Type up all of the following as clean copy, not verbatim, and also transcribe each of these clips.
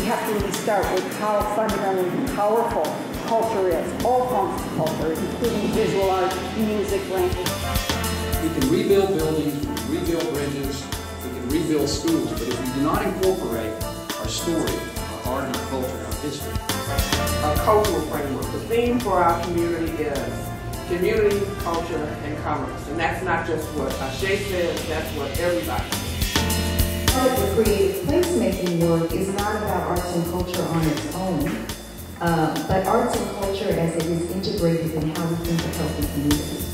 have to really start with how fundamentally powerful culture is, all forms of culture, including visual art, music, language. We can rebuild buildings, we can rebuild bridges, we can rebuild schools, but if we do not incorporate our story, our art and our culture, our history. A cultural framework. The theme for our community is community, culture, and commerce. And that's not just what Ashé says, that's what everybody says. Part of the creative placemaking work is not about arts and culture on its own, but arts and culture as it is integrated in how we think of healthy communities.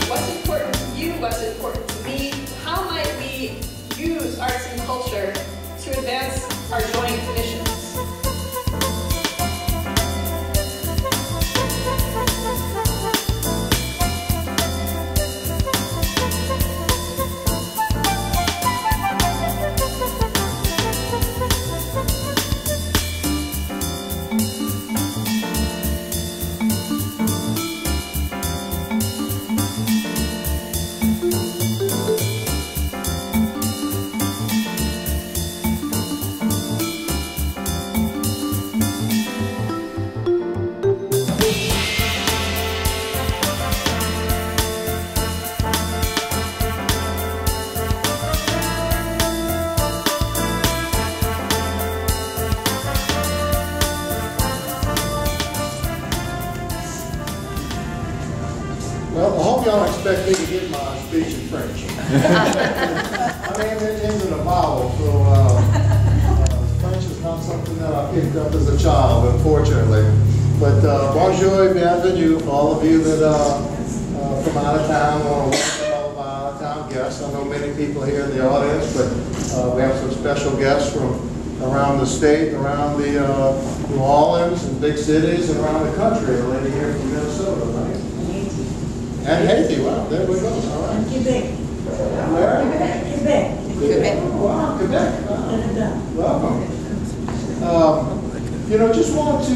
What's important to you? What's important to me? How might we use arts and culture to advance our joint missions? Well, I hope y'all expect me to give my speech in French. My name ends in a vowel, so French is not something that I picked up as a child, unfortunately. But bonjour et bienvenue for all of you that from out of town or welcome all of our out-of-town guests. I know many people here in the audience, but we have some special guests from around the state, around the New Orleans and big cities, and around the country. A lady here from Minnesota, right? And Haiti, wow, there we go, all right. Quebec. Where? Quebec. Quebec. Wow, Quebec. Wow. Welcome. You know, just want to,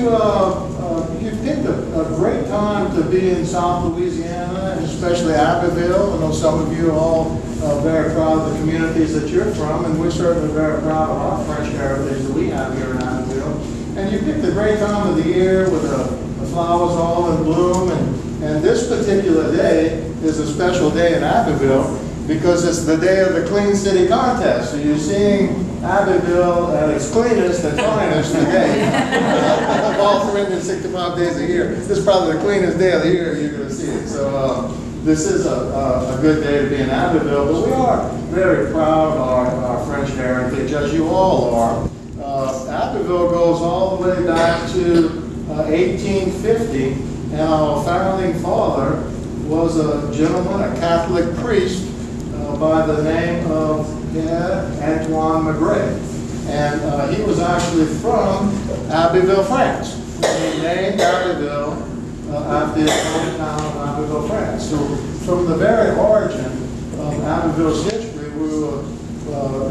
you picked a great time to be in South Louisiana, and especially Abbeville. I know some of you are all very proud of the communities that you're from, and we're certainly very proud of our French heritage that we have here in Abbeville. And you picked a great time of the year with the flowers all in bloom, and this particular day is a special day in Abbeville because it's the day of the Clean City Contest. So you're seeing Abbeville at its cleanest and finest today. Of all 365 days a year, this is probably the cleanest day of the year you're going to see it. So this is a good day to be in Abbeville, but we are very proud of our French heritage, as you all are. Abbeville goes all the way back to 1850. And our founding father was a gentleman, a Catholic priest, by the name of Antoine Maigret. And he was actually from Abbeville, France. He named Abbeville after his hometown of Abbeville, France. So from the very origin of Abbeville's history, we were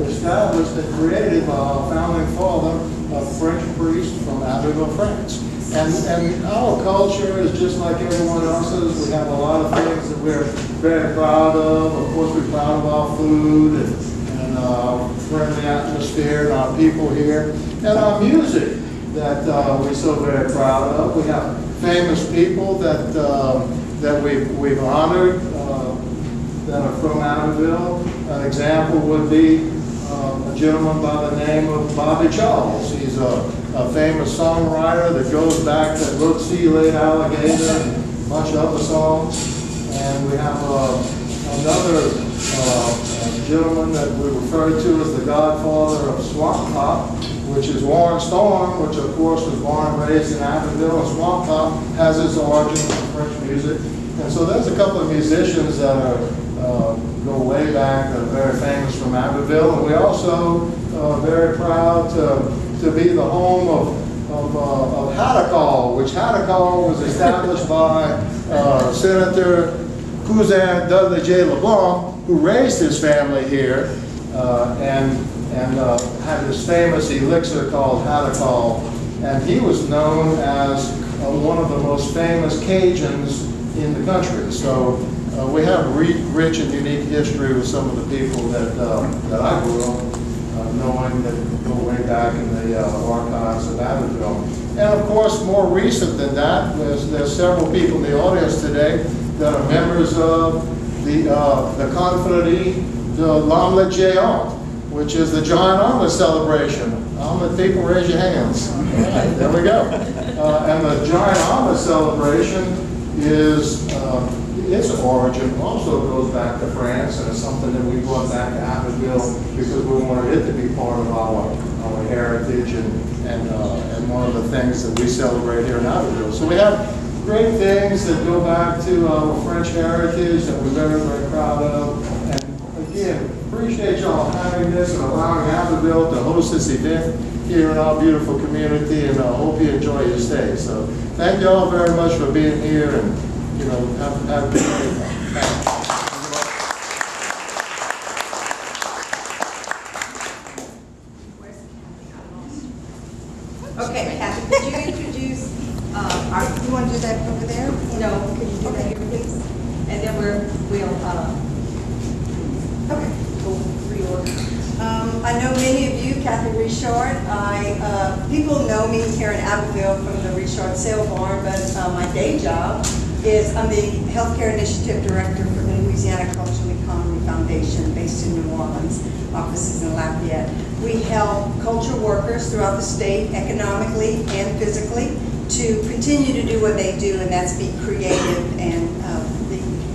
established and created by our founding father, a French priest from Abbeville, France. And our culture is just like everyone else's. We have a lot of things that we're very proud of. Of course, we're proud of our food and our friendly atmosphere and our people here. And our music that we're so very proud of. We have famous people that we've honored that are from Abbeville. An example would be a gentleman by the name of Bobby Charles. He's a famous songwriter that goes back to Look, See You Later, Alligator, and a bunch of other songs. And we have another gentleman that we refer to as the godfather of swamp pop, which is Warren Storm, which of course was born and raised in Abbeville, and swamp pop has its origins in French music. And so there's a couple of musicians that go way back, that are very famous from Abbeville, and we also very proud to be the home of Hadacol, which Hadacol was established by Senator Cousin Dudley J. LeBlanc, who raised his family here and had this famous elixir called Hadacol, and he was known as one of the most famous Cajuns in the country. So we have rich and unique history with some of the people that I grew up knowing that go way back in the archives of Abbeville. And of course, more recent than that, there's several people in the audience today that are members of the Confrérie de l'Omelette Géant, which is the giant omelet celebration. Omelet people, raise your hands. All right, there we go. And the giant omelet celebration is, its origin also goes back to France, and it's something that we brought back to Abbeville because we wanted it to be part of our heritage and one of the things that we celebrate here in Abbeville. So we have great things that go back to our French heritage that we're very, very proud of. And again, appreciate y'all having this and allowing Abbeville to host this event here in our beautiful community, and I hope you enjoy your stay. So thank you all very much for being here, and have a good day. Okay, Kathy, could you introduce, you want to do that over there? No, could you do that here, please? And then we'll reorder. I know many of you, Kathy Richard. People know me here in Abbeville from the Richard Sale Barn, but my day job is I'm the Healthcare Initiative Director for the Louisiana Cultural Economy Foundation based in New Orleans, offices in Lafayette. We help cultural workers throughout the state economically and physically to continue to do what they do, and that's be creative and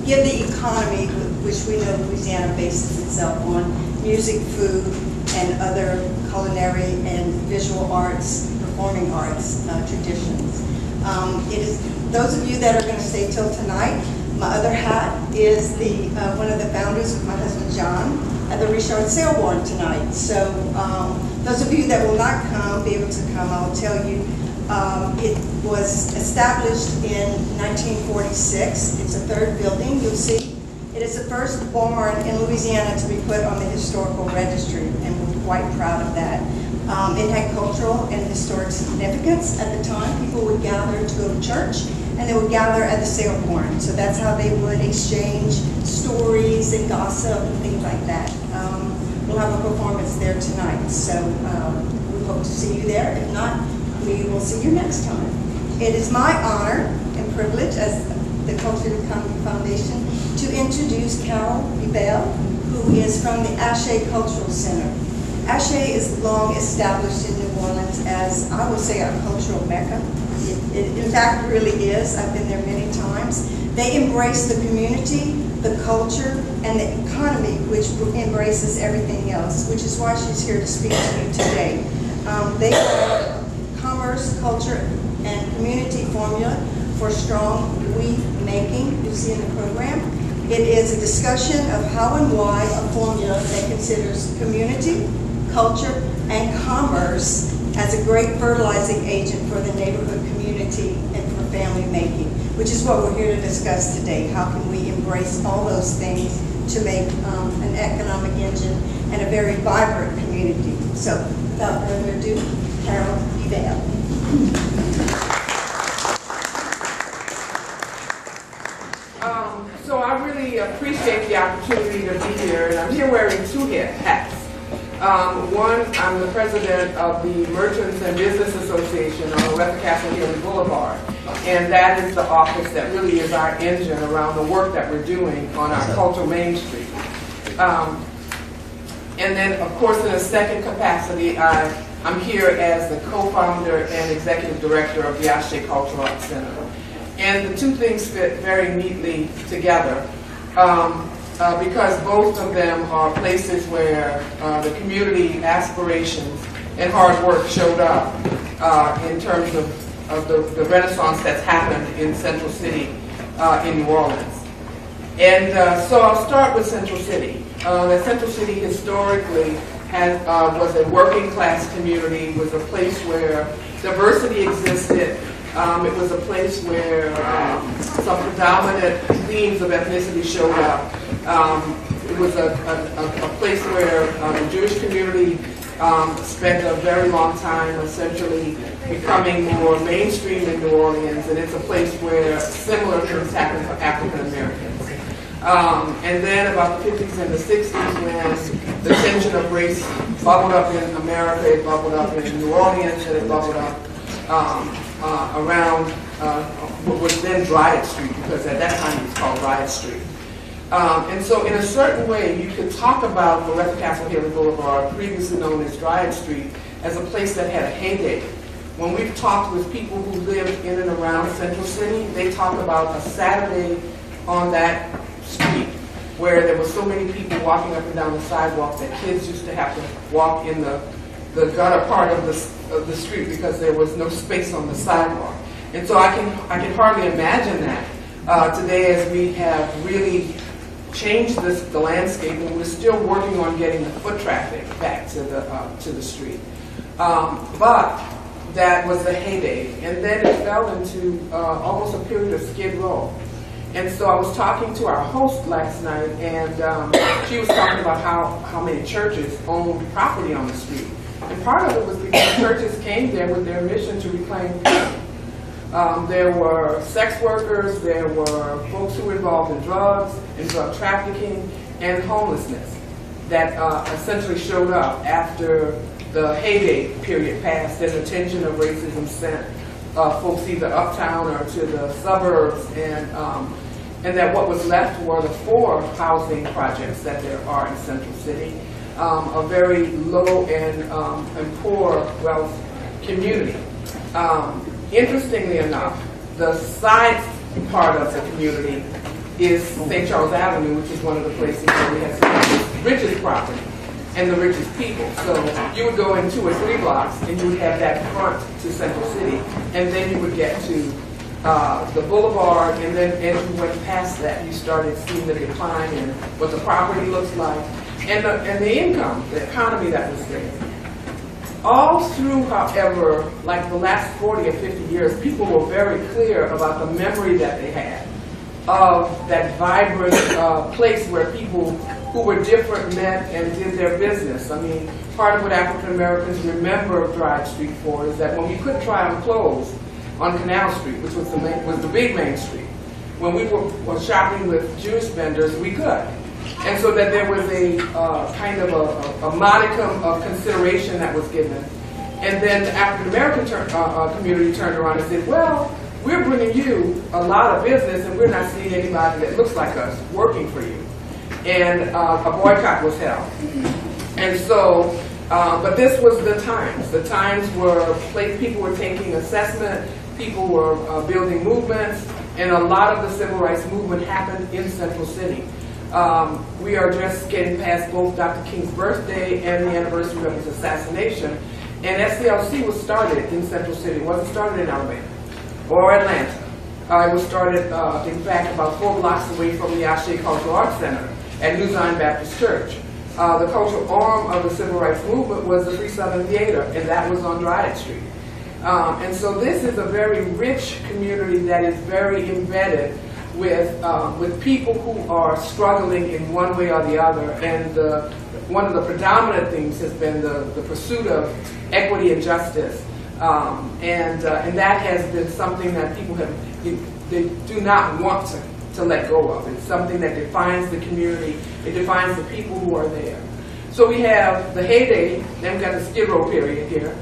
give the economy, which we know Louisiana bases itself on, music, food, and other culinary and visual arts, performing arts traditions. It is those of you that are going to stay till tonight. My other hat is one of the founders with my husband John at the Richard Sale Barn tonight. So those of you that will not be able to come, I'll tell you. It was established in 1946. It's a third building, you'll see. It is the first barn in Louisiana to be put on the historical registry, and we're quite proud of that. It had cultural and historic significance at the time. People would gather to go to church, and they would gather at the sale barn. So that's how they would exchange stories and gossip and things like that. We'll have a performance there tonight, so we hope to see you there. If not, we will see you next time. It is my honor and privilege as the Cultural Economy Foundation to introduce Carol Bebelle, who is from the Ashé Cultural Center. Ashé is long established in New Orleans as, I would say, a cultural mecca. It in fact really is. I've been there many times. They embrace the community, the culture, and the economy, which embraces everything else, which is why she's here to speak to you today. They have commerce, culture, and community formula for strong wheat making, you see in the program. It is a discussion of how and why a formula that considers community, culture, and commerce as a great fertilizing agent for the neighborhood community and for family making, which is what we're here to discuss today. How can we embrace all those things to make an economic engine and a very vibrant community? So without further ado, Carol Bebelle. So I really appreciate the opportunity to be here, and I'm here wearing two hats. One, I'm the president of the Merchants and Business Association on West Castle Hill Boulevard, and that is the office that really is our engine around the work that we're doing on our cultural Main Street. And then, of course, in a second capacity, I'm here as the co-founder and executive director of the Ashé Cultural Arts Center. And the two things fit very neatly together because both of them are places where the community aspirations and hard work showed up in terms of the renaissance that's happened in Central City in New Orleans. And so I'll start with Central City. That Central City historically was a working class community, was a place where diversity existed. It was a place where some predominant themes of ethnicity showed up. It was a place where the Jewish community spent a very long time essentially becoming more mainstream in New Orleans, and it's a place where similar things happen for African Americans. And then about the 50s and the 60s, when the tension of race bubbled up in America, it bubbled up in New Orleans, and it bubbled up around what was then Dryden Street, because at that time it was called Riot Street. And so in a certain way, you could talk about Loretto Castle Haley Boulevard, previously known as Dryden Street, as a place that had a heyday. When we've talked with people who lived in and around Central City, they talk about a Saturday on that street where there were so many people walking up and down the sidewalk that kids used to have to walk in the gutter part of the street because there was no space on the sidewalk. And so I can hardly imagine that today, as we have really changed the landscape, and we're still working on getting the foot traffic back to the street. But that was the heyday, and then it fell into almost a period of skid row. And so I was talking to our host last night, and she was talking about how many churches owned property on the street. And part of it was because churches came there with their mission to reclaim people. There were sex workers, there were folks who were involved in drugs, in drug trafficking, and homelessness that essentially showed up after the heyday period passed and the tension of racism sent folks either uptown or to the suburbs, and that what was left were the 4 housing projects that there are in Central City, a very low and poor wealth community. Interestingly enough, the side part of the community is St. Charles Avenue, which is one of the places where we have the richest property and the richest people. So you would go in 2 or 3 blocks and you would have that front to Central City, and then you would get to the boulevard, and then as you went past that, you started seeing the decline in what the property looks like and the income, the economy that was there. All through, however, like the last 40 or 50 years, people were very clear about the memory that they had of that vibrant place where people who were different met and did their business. I mean, part of what African Americans remember Dryden Street for is that when we couldn't try on clothes on Canal Street, which was the big main street, when we were shopping with Jewish vendors, we could. And so that there was a kind of a modicum of consideration that was given. And then the African American community turned around and said, well, we're bringing you a lot of business and we're not seeing anybody that looks like us working for you. And a boycott was held. And so, but this was the times. The times were, people were taking assessment, people were building movements, and a lot of the civil rights movement happened in Central City. We are just getting past both Dr. King's birthday and the anniversary of his assassination. And SCLC was started in Central City. It wasn't started in Alabama or Atlanta. It was started, in fact, about 4 blocks away from the Ashé Cultural Arts Center at New Zion Baptist Church. The cultural arm of the civil rights movement was the Free Southern Theater, and that was on Dryden Street. And so this is a very rich community that is very embedded with people who are struggling in one way or the other. And one of the predominant things has been the pursuit of equity and justice. And that has been something that people they do not want to let go of. It's something that defines the community. It defines the people who are there. So we have the heyday, then we've got the skid row period here.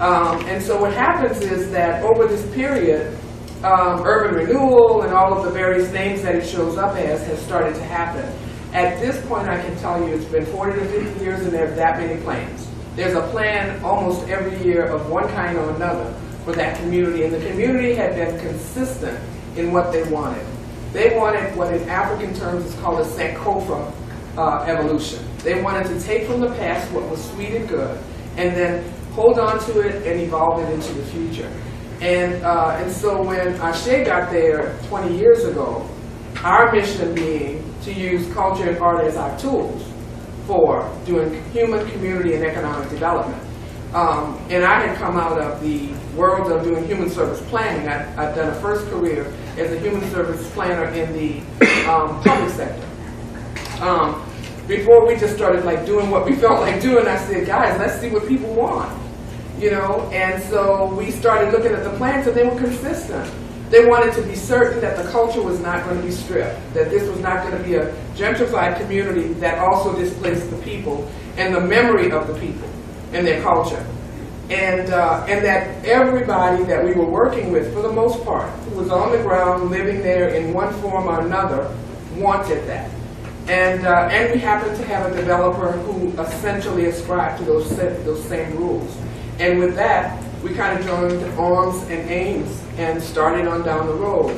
And so what happens is that over this period, urban renewal and all of the various names that it shows up as has started to happen. At this point, I can tell you it's been 40 to 50 years and there are that many plans. There's a plan almost every year of one kind or another for that community, and the community had been consistent in what they wanted. They wanted what in African terms is called a Sankofa evolution. They wanted to take from the past what was sweet and good and then hold on to it and evolve it into the future. And so when Ashé got there 20 years ago, our mission being to use culture and art as our tools for doing human, community, and economic development. And I had come out of the world of doing human service planning. I've done a first career as a human service planner in the public sector. Before we just started like doing what we felt like doing, I said, guys, let's see what people want. You know, and so we started looking at the plans and they were consistent. They wanted to be certain that the culture was not going to be stripped, that this was not going to be a gentrified community that also displaced the people and the memory of the people and their culture. And that everybody that we were working with, for the most part, who was on the ground living there in one form or another, wanted that. And we happened to have a developer who essentially ascribed to those same rules. And with that, we kind of joined arms and aims and started on down the road.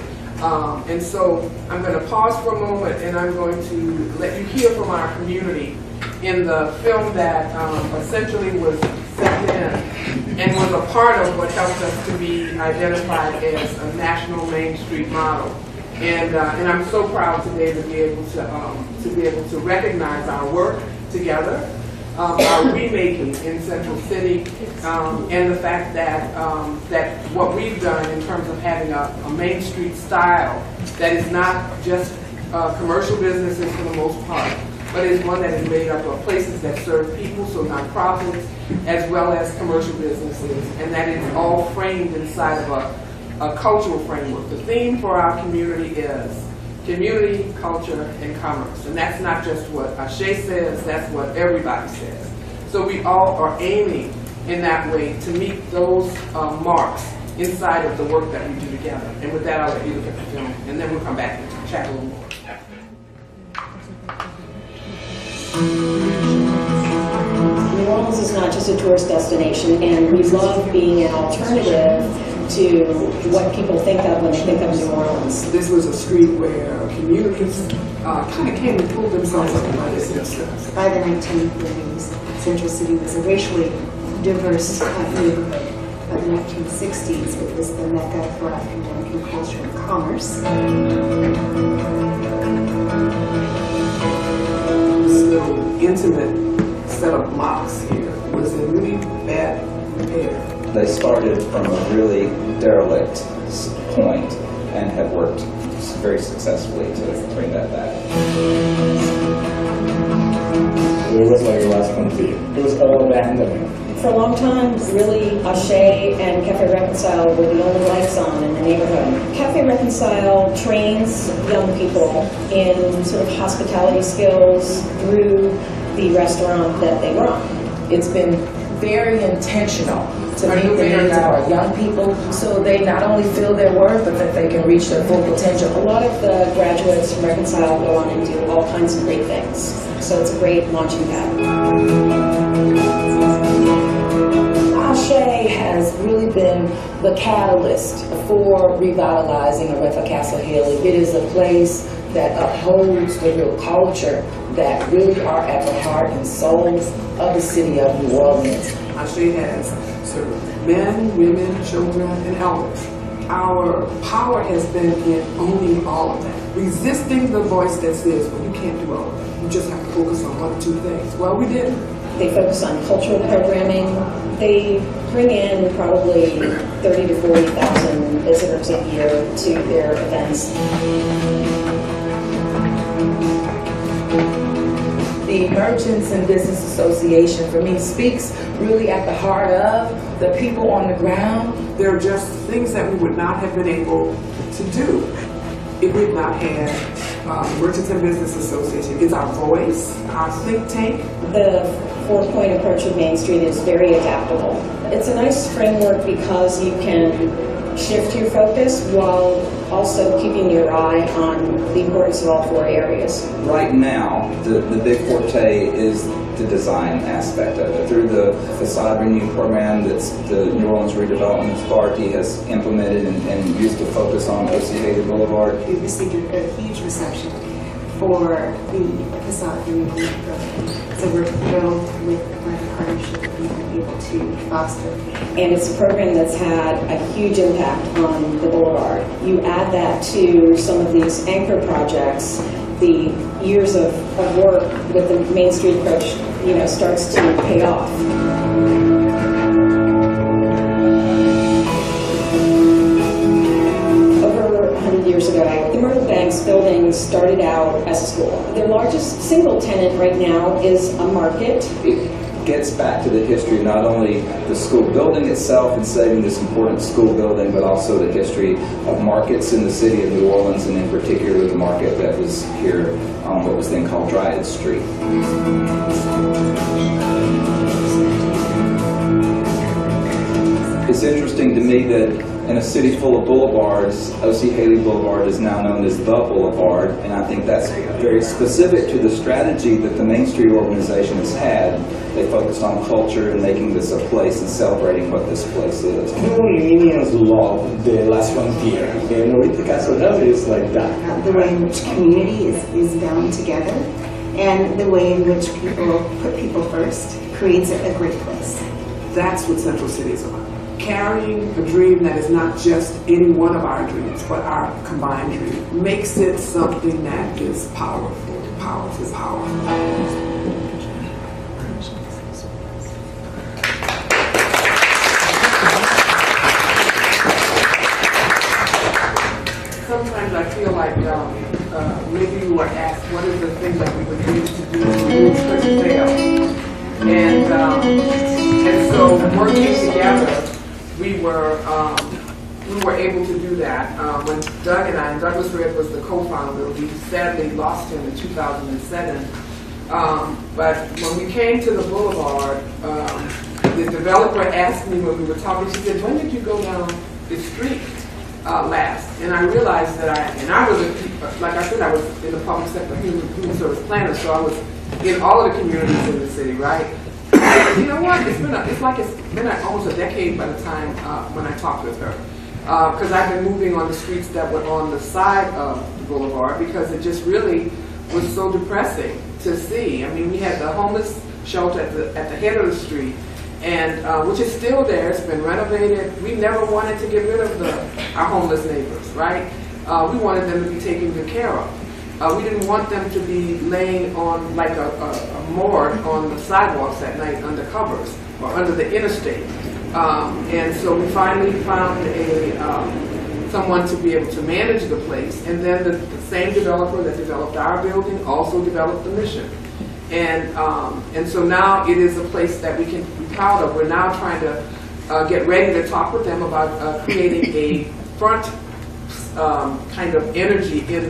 And so I'm going to pause for a moment, and I'm going to let you hear from our community in the film that essentially was sent in and was a part of what helped us to be identified as a national Main Street model. And I'm so proud today to be able to recognize our work together, our remaking in Central City, and the fact that that what we've done in terms of having a Main Street style that is not just commercial businesses for the most part, but is one that is made up of places that serve people, so nonprofits, as well as commercial businesses, and that is all framed inside of a cultural framework. The theme for our community is community, culture, and commerce. And that's not just what Ashé says, that's what everybody says. So we all are aiming in that way to meet those marks inside of the work that we do together. And with that, I'll let you look at the film, and then we'll come back and chat a little more. New Orleans is not just a tourist destination, and we love being an alternative to what people think of when they think of New Orleans. This was a street where communities kind of came and pulled themselves up by this instance. By the 1930s, Central City was a racially diverse neighborhood. By the 1960s, it was the mecca for African-American culture and commerce. This little intimate set of mosques here was in really bad repair. They started from a really derelict point and have worked very successfully to bring that back. It was like your last country. It was all abandoned. For a long time, really, Ashé and Cafe Reconcile were the only lights on in the neighborhood. Cafe Reconcile trains young people in sort of hospitality skills through the restaurant that they run. It's been very intentional to meet the needs of our young people, so they not only feel their worth, but that they can reach their full potential. A lot of the graduates from Reconcile go on and do all kinds of great things, so it's a great launching pad. Ashé has really been the catalyst for revitalizing Arefa Castle Hill. It is a place that upholds the real culture that really are at the heart and soul of the city of New Orleans. Ashé has served men, women, children, and elders. Our power has been in owning all of that. Resisting the voice that says, well, you can't do all of that. You just have to focus on one or two things. Well, we didn't. They focus on cultural programming. They bring in probably 30 to 40,000 visitors a year to their events. The Merchants and Business Association, for me, speaks really at the heart of the people on the ground. There are just things that we would not have been able to do if we had not had Merchants and Business Association. It's our voice, our think tank. The four-point approach of Main Street is very adaptable. It's a nice framework because you can shift your focus while also keeping your eye on the importance of all four areas. Right now, the big forte is the design aspect of it. Through the Facade Renew program that the New Orleans Redevelopment Authority has implemented and used to focus on OC Boulevard. We received a huge reception for the Facade Renew program. So we're thrilled with the partnership that we've been able to foster. And it's a program that's had a huge impact on the boulevard. You add that to some of these anchor projects, the years of work with the Main Street approach, starts to pay off. Over 100 years ago, the Myrtle Banks building started out as a school. Their largest single tenant right now is a market. gets back to the history of not only the school building itself and saving this important school building, but also the history of markets in the city of New Orleans, and in particular the market that was here on what was then called Dryden Street. It's interesting to me that in a city full of boulevards, O.C. Haley Boulevard is now known as the Boulevard, and I think that's very specific to the strategy that the Main Street organization has had. They focused on culture and making this a place and celebrating what this place is. New Orleanians love the last frontier, and Norita Casa Grande is like that. The way in which community is bound together, and the way in which people put people first creates a great place. That's what Central City is about. Carrying a dream that is not just any one of our dreams, but our combined dream, makes it something that is powerful, powerful, powerful. Sometimes I feel like maybe you were asked what is the thing that we would need to do to move to fail. And so working together, we were able to do that. When Doug and I, Douglas Red was the co-founder, we sadly lost him in 2007. But when we came to the Boulevard, the developer asked me when we were talking, she said, when did you go down the street last? And I realized that I was, like I said, I was in the public sector human service planner, so I was in all of the communities in the city, right? You know what? It's been almost a decade by the time when I talked with her, because I've been moving on the streets that were on the side of the boulevard, because it just really was so depressing to see. I mean, we had the homeless shelter at the head of the street, and which is still there. It's been renovated. We never wanted to get rid of our homeless neighbors, right? We wanted them to be taken good care of. We didn't want them to be laying on like a morgue on the sidewalks at night under covers or under the interstate. And so we finally found someone to be able to manage the place. And then the same developer that developed our building also developed the mission. And so now it is a place that we can be proud of. We're now trying to get ready to talk with them about creating a front kind of energy in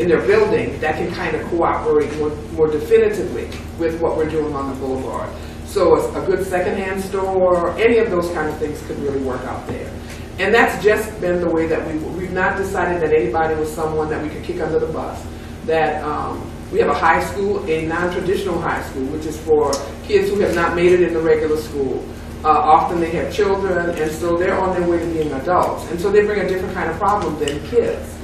their building that can kind of cooperate more definitively with what we're doing on the boulevard. So a good secondhand store, any of those kind of things could really work out there. And that's just been the way that we've not decided that anybody was someone that we could kick under the bus. That we have a high school, a non-traditional high school, which is for kids who have not made it in the regular school. Often they have children, and so they're on their way to being adults. And so they bring a different kind of problem than kids.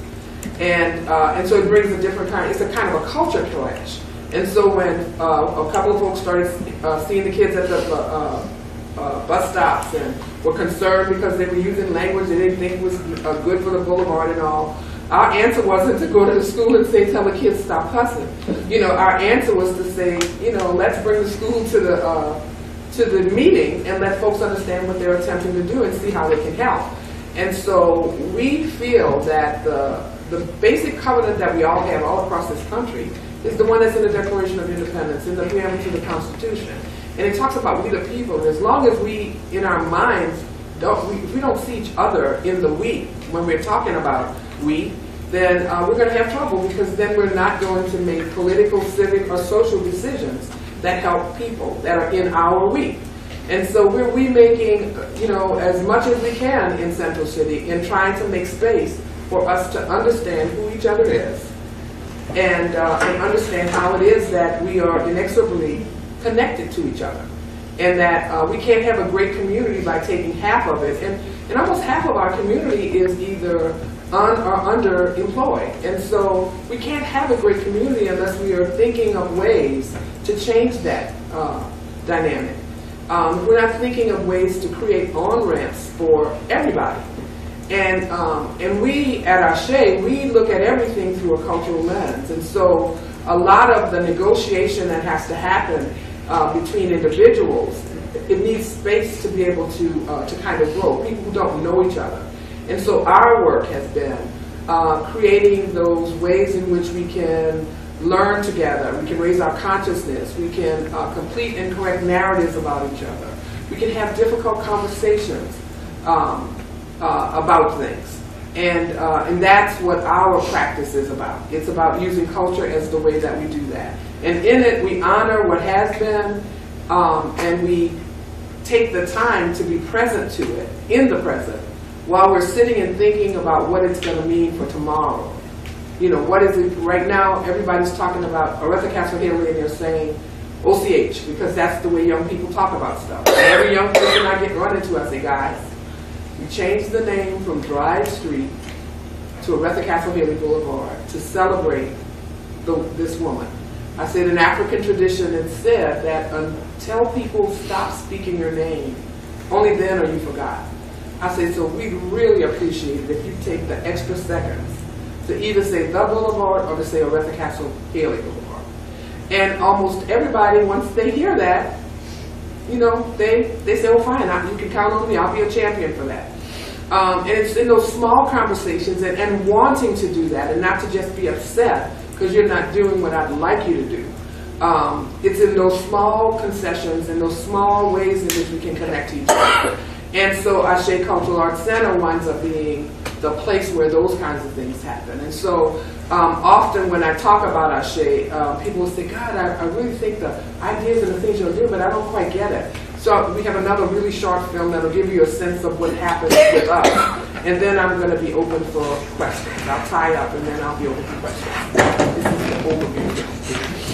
And so it brings a different kind, it's a kind of a culture clash. And so when a couple of folks started seeing the kids at the bus stops and were concerned because they were using language they didn't think was good for the boulevard and all, our answer wasn't to go to the school and say, tell the kids stop cussing. You know, our answer was to say, you know, let's bring the school to the meeting and let folks understand what they're attempting to do and see how they can help. And so we feel that the basic covenant that we all have all across this country is the one that's in the Declaration of Independence, in the preamble to the Constitution. And it talks about we the people. And as long as we, in our minds, if we don't see each other in the we, when we're talking about we, then we're going to have trouble, because then we're not going to make political, civic, or social decisions that help people that are in our we. And so we're making, you know, as much as we can in Central City in trying to make space for us to understand who each other is and understand how it is that we are inexorably connected to each other, and that we can't have a great community by taking half of it. And almost half of our community is either or underemployed. And so we can't have a great community unless we are thinking of ways to change that dynamic. We're not thinking of ways to create on-ramps for everybody. And we at Ashé, we look at everything through a cultural lens. And so a lot of the negotiation that has to happen between individuals, it needs space to be able to kind of grow, people who don't know each other. And so our work has been creating those ways in which we can learn together, we can raise our consciousness, we can complete and correct narratives about each other, we can have difficult conversations about things. And that's what our practice is about. It's about using culture as the way that we do that. And in it, we honor what has been, and we take the time to be present to it, in the present, while we're sitting and thinking about what it's going to mean for tomorrow. You know, what is it, right now, everybody's talking about Aretha Castle Haley, and they're saying OCH, because that's the way young people talk about stuff. And every young person I get run into, I say, guys, we changed the name from Drive Street to Aretha Castle Haley Boulevard to celebrate this woman. I said, in African tradition, it's said that until people stop speaking your name, only then are you forgotten. I say, so we'd really appreciate it if you take the extra seconds to either say the Boulevard or to say Aretha Castle Haley Boulevard. And almost everybody, once they hear that, you know, they say, oh fine, you can count on me, I'll be a champion for that. And it's in those small conversations and wanting to do that and not to just be upset because you're not doing what I'd like you to do. It's in those small concessions and those small ways in which we can connect to each other. And so Ashé Cultural Arts Center winds up being the place where those kinds of things happen. And so often when I talk about Ashé, people will say, God, I really think the ideas and the things you'll do, but I don't quite get it. So we have another really short film that'll give you a sense of what happens with us. And then I'm going to be open for questions. I'll tie up and then I'll be open for questions. This is the overview.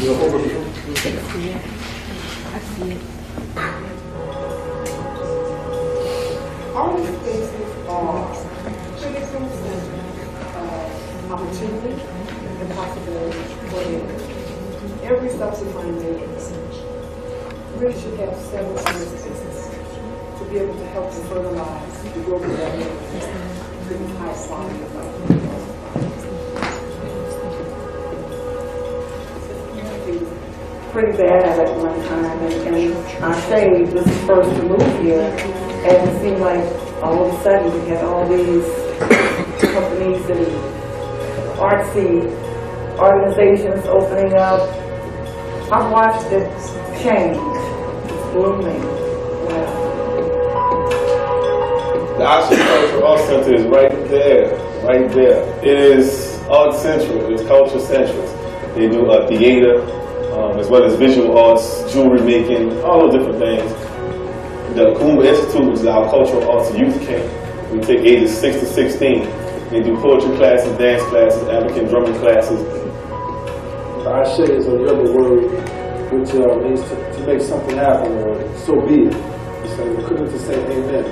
The overview. I see it. All these spaces are critical opportunity and possibility for every subsequent neighborhood. Really should have several spaces to be able to help to fertilize the growth of that neighborhood to the highest quality of life. Pretty bad at one time, and Ashé was the first to move here, and it seemed like all of a sudden we had all these companies and artsy organizations opening up. I've watched it change. Blooming. Wow. The Ashé Cultural Arts Center is right there, right there. It is art central, it's culture central. They do theater, as well as visual arts, jewelry making, all those different things. The Kumba Institute, which is our cultural arts youth camp. We take ages 6 to 16. They do poetry classes, dance classes, African drumming classes. Ashé is a Yoruba word which means to make something happen, or so be it. So we couldn't just say amen.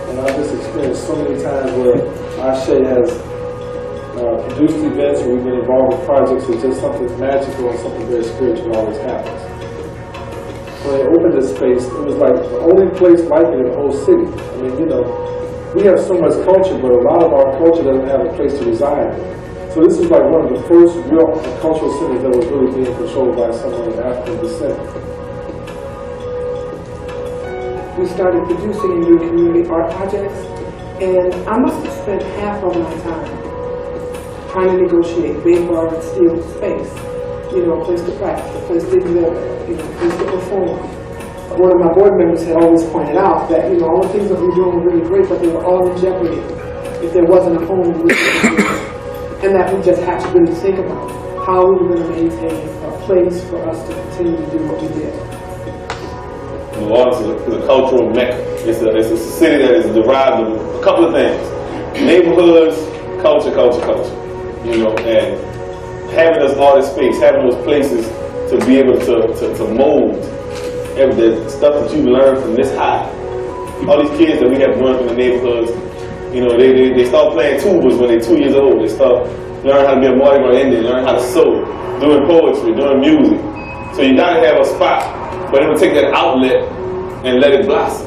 And I've just experienced so many times where Ashé has produced events where we've been involved with projects where just something magical and something very spiritual always happens. When they opened this space, it was like the only place like it in the whole city. I mean, you know, we have so much culture, but a lot of our culture doesn't have a place to reside. So this is like one of the first real cultural centers that was really being controlled by someone of African descent. We started producing and doing community art projects, and I must have spent half of my time trying to negotiate big bar and steel space. You know, a place to practice, a place to live, you know, a place to perform. One of my board members had always pointed out that, you know, all the things that we were doing were really great, but they were all in jeopardy if there wasn't a home in which we could do it. And that we just had to really think about how we were going to maintain a place for us to continue to do what we did. New Orleans is a cultural mecca. It's a city that is derived of a couple of things. Neighborhoods, culture. You know, and having this artist space, having those places to be able to mold the stuff that you learn from this high. All these kids that we have growing up in the neighborhoods, you know, they start playing tubas when they're 2 years old. They start learning how to be a Mardi Gras Indian, learn how to sew, doing poetry, doing music. So you gotta have a spot, but it will take that outlet and let it blossom.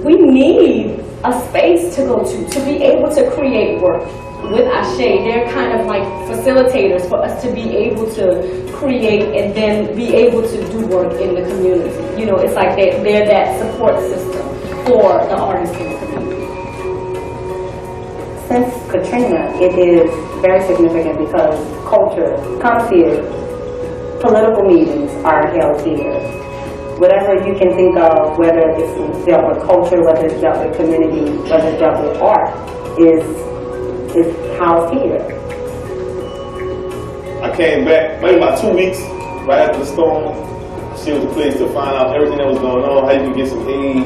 We need a space to go to be able to create work. With Ashé, they're kind of like facilitators for us to be able to create and then be able to do work in the community. You know, it's like they're that support system for the artists in the community. Since Katrina, it is very significant because culture comes here. Political meetings are held here. Whatever you can think of, whether it's dealt with culture, whether it's dealt with community, whether it's dealt with art, is housed here. I came back maybe about 2 weeks right after the storm. She was a place to find out everything that was going on, how you could get some aid.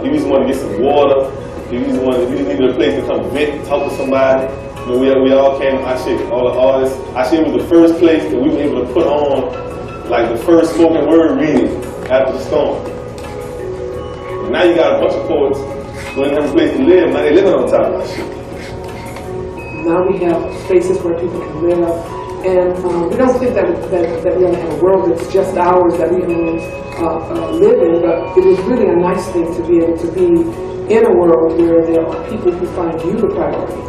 You just wanted to get some water. You just needed a place to come vent, talk to somebody. You know, we all came to Ashé, all the artists. Ashé was the first place that we were able to put on like the first spoken word reading after the storm. And now you got a bunch of poets who didn't have a place to live. Now they living on top of Ashé. Now we have spaces where people can live. And we don't think that we only have a world that's just ours, that we only live in, but it is really a nice thing to be able to be in a world where there are people who find you the priority.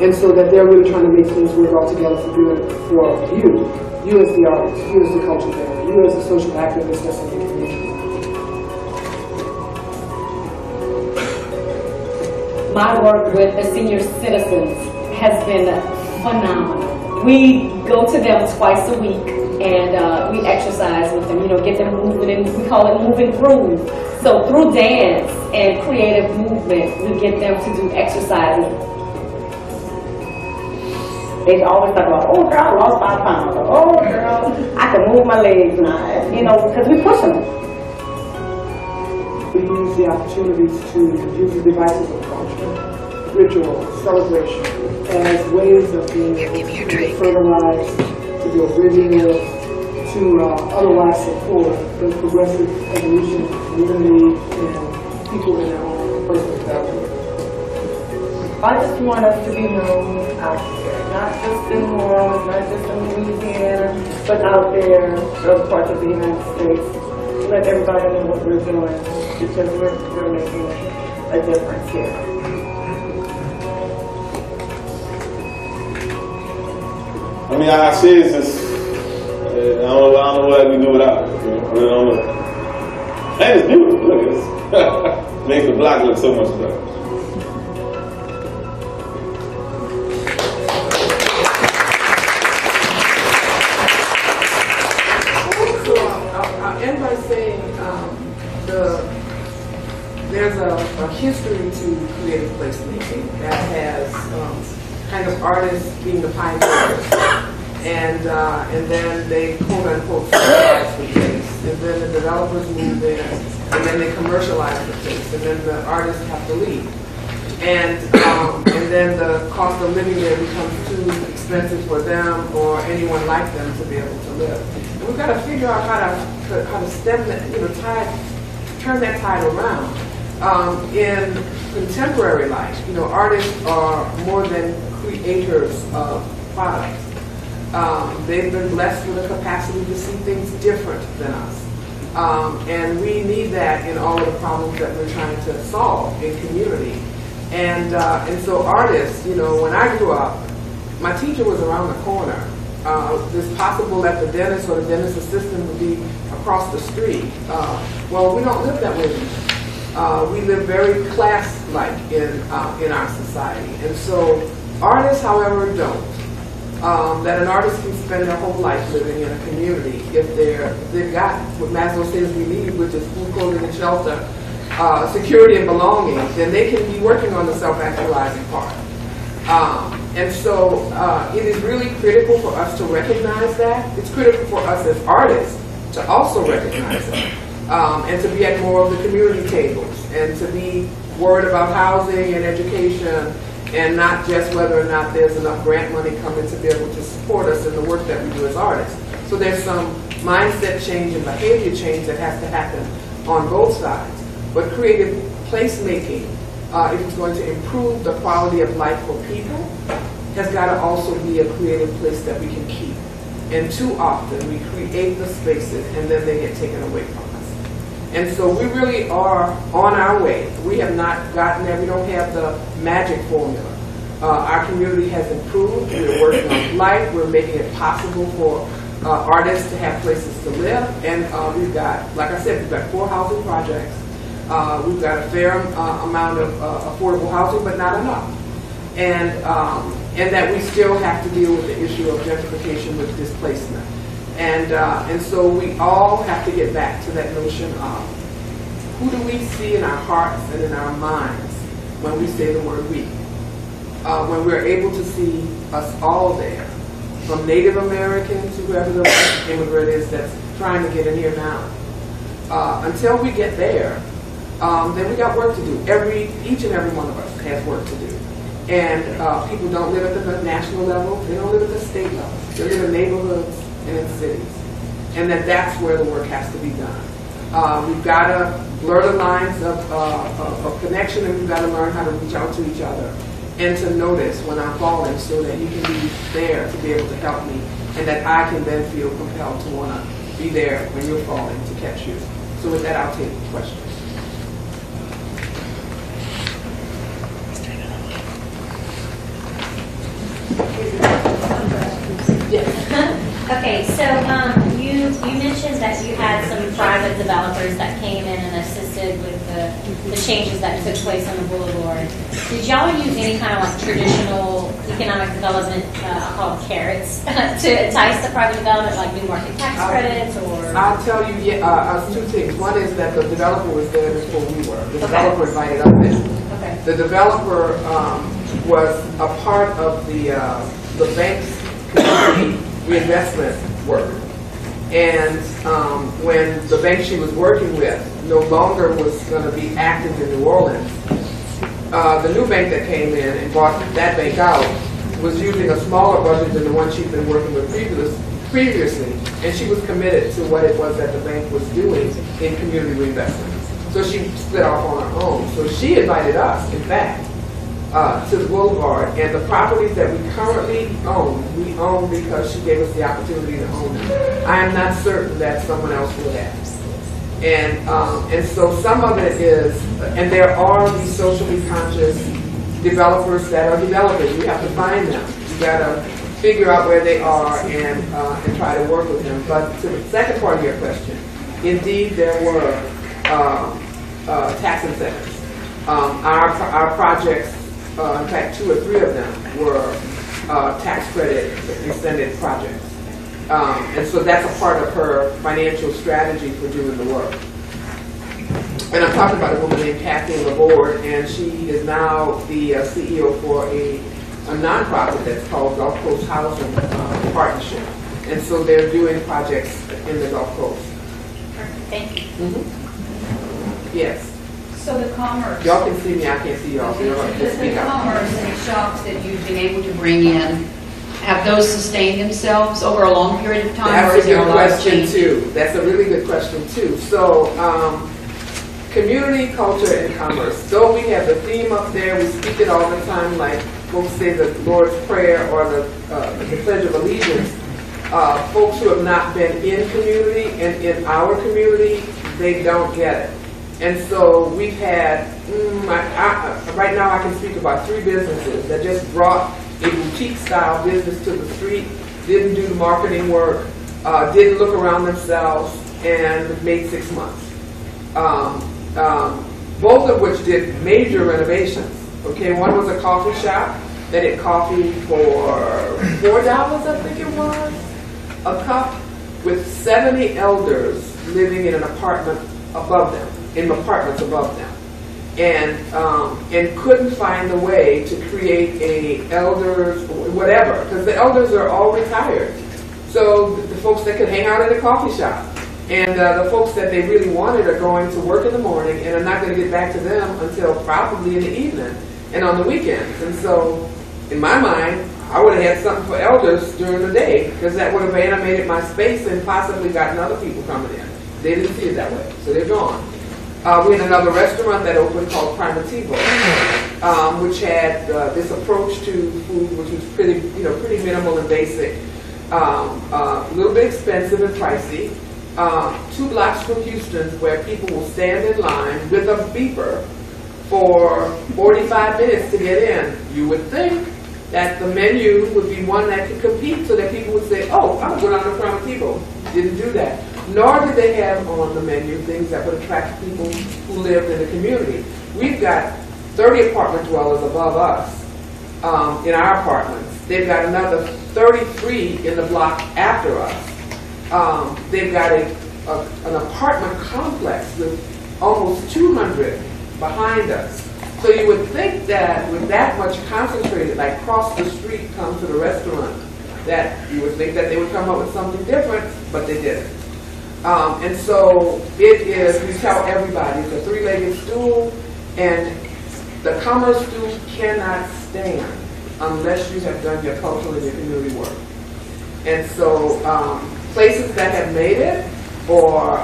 And so that they're really trying to make things work all together for good for you as the artist, you as the culture bearer, you as the social activist that's in your community. My work with the senior citizens has been phenomenal. We go to them twice a week and we exercise with them, you know, get them moving, and we call it moving groove. So through dance and creative movement, we get them to do exercises. They always talk about, oh girl, I lost 5 pounds, or, oh girl, I can move my legs now, you know, because we push them. We use the opportunities to use the devices of culture, ritual, celebration, as ways of being able to fertilize, to build bridges, to otherwise support the progressive evolution of community and people in their own personal development. I just want us to be known out there, not just in New Orleans, not just in Louisiana, but out there, other parts of the United States. Let everybody know what we're doing, because we're making a difference here. I mean, Ashé is just, I don't know what we do without it. You know? I really don't know. And it's beautiful. Look at this. Makes the block look so much better. So I'll end by saying there's a history to creative placemaking that has kind of artists being the pioneers, and then they quote unquote fertilize the place, and then the developers move in, and then they commercialize the place, and then the artists have to leave, and then the cost of living there becomes too expensive for them or anyone like them to be able to live. And we've got to figure out how to stem that, you know, turn that tide around. In contemporary life, you know, artists are more than creators of products. They've been blessed with a capacity to see things different than us. And we need that in all of the problems that we're trying to solve in community. And so artists, you know, when I grew up, my teacher was around the corner. It's possible that the dentist or the dentist assistant would be across the street. Well, we don't live that way anymore. We live very class-like in our society. And so artists, however, don't. That an artist can spend their whole life living in a community if they've got what Maslow says we need, which is food, clothing, and shelter, security and belonging, then they can be working on the self-actualizing part. And so it is really critical for us to recognize that. It's critical for us as artists to also recognize that. And to be at more of the community tables, and to be worried about housing and education, and not just whether or not there's enough grant money coming to be able to support us in the work that we do as artists. So there's some mindset change and behavior change that has to happen on both sides. But creative placemaking, if it's going to improve the quality of life for people, has got to also be a creative place that we can keep. And too often we create the spaces and then they get taken away from us. And so we really are on our way. We have not gotten there. We don't have the magic formula. Our community has improved. We're working on life. We're making it possible for artists to have places to live. And we've got, like I said, we've got 4 housing projects. We've got a fair amount of affordable housing, but not enough. And and that we still have to deal with the issue of gentrification with displacement. And so we all have to get back to that notion of who do we see in our hearts and in our minds when we say the word we. When we're able to see us all there, from Native Americans to whoever the immigrant is that's trying to get in here now. Until we get there, then we got work to do. Each and every one of us has work to do. And people don't live at the national level, they don't live at the state level. They live in neighborhoods and in cities. And that's where the work has to be done. We've got to blur the lines of connection, and we've got to learn how to reach out to each other and to notice when I'm falling so that you can be there to be able to help me, and that I can then feel compelled to want to be there when you're falling to catch you. So with that, I'll take questions. Okay, so you mentioned that you had some private developers that came in and assisted with the changes that took place on the boulevard. Did y'all use any kind of like traditional economic development, I'll call it carrots, to entice the private development, like new market tax credits, or? I'll tell you two things. One is that the developer was there before we were. The developer invited us in. Okay. The developer was a part of the bank's community reinvestment work. And when the bank she was working with no longer was going to be active in New Orleans, the new bank that came in and bought that bank out was using a smaller budget than the one she'd been working with previously, and she was committed to what it was that the bank was doing in community reinvestment. So she split off on her own. So she invited us, in fact, to the boulevard, and the properties that we currently own, we own because she gave us the opportunity to own them. I am not certain that someone else would have. And so some of it is, and there are these socially conscious developers that are developing. You have to find them. You got to figure out where they are and try to work with them. But to the second part of your question, indeed there were tax incentives. Our projects, in fact 2 or 3 of them were tax credit extended projects. And so that's a part of her financial strategy for doing the work. And I'm talking about a woman named Kathy Laborde, and she is now the CEO for a nonprofit that's called Gulf Coast Housing Partnership. And so they're doing projects in the Gulf Coast. Perfect. Thank you. Mm-hmm. Yes. So the commerce. Y'all can see me, I can't see y'all. The commerce and the shops that you've been able to bring in, have those sustained themselves over a long period of time? That's a good question too. That's a really good question too. So, community, culture, and commerce. Though we have the theme up there, we speak it all the time, like folks say the Lord's Prayer or the Pledge of Allegiance. Folks who have not been in community and in our community, they don't get it. And so we've had, right now I can speak about 3 businesses that just brought a boutique-style business to the street, didn't do the marketing work, didn't look around themselves, and made 6 months. Both of which did major renovations. Okay, one was a coffee shop that did coffee for $4, I think it was, a cup, with 70 elders living in an apartment above them, in apartments above them. And couldn't find a way to create a elders, whatever, because the elders are all retired. So the folks that could hang out at a coffee shop, and the folks that they really wanted are going to work in the morning and are not going to get back to them until probably in the evening and on the weekends. And so, in my mind, I would have had something for elders during the day, because that would have animated my space and possibly gotten other people coming in. They didn't see it that way, so they're gone. We had another restaurant that opened called Primitivo, which had this approach to food, which was pretty minimal and basic, a little bit expensive and pricey. 2 blocks from Houston's, where people will stand in line with a beeper for 45 minutes to get in. You would think that the menu would be one that could compete, so that people would say, "Oh, I'll go down to Francophonie." Didn't do that. Nor did they have on the menu things that would attract people who lived in the community. We've got 30 apartment dwellers above us in our apartments, They've got another 33 in the block after us. They've got an apartment complex with almost 200 behind us. So you would think that with that much concentrated, like cross the street, come to the restaurant, that you would think that they would come up with something different, but they didn't. And so it is, we tell everybody, it's a three-legged stool, and the commerce stool cannot stand unless you have done your cultural and your community work. And so places that have made it, or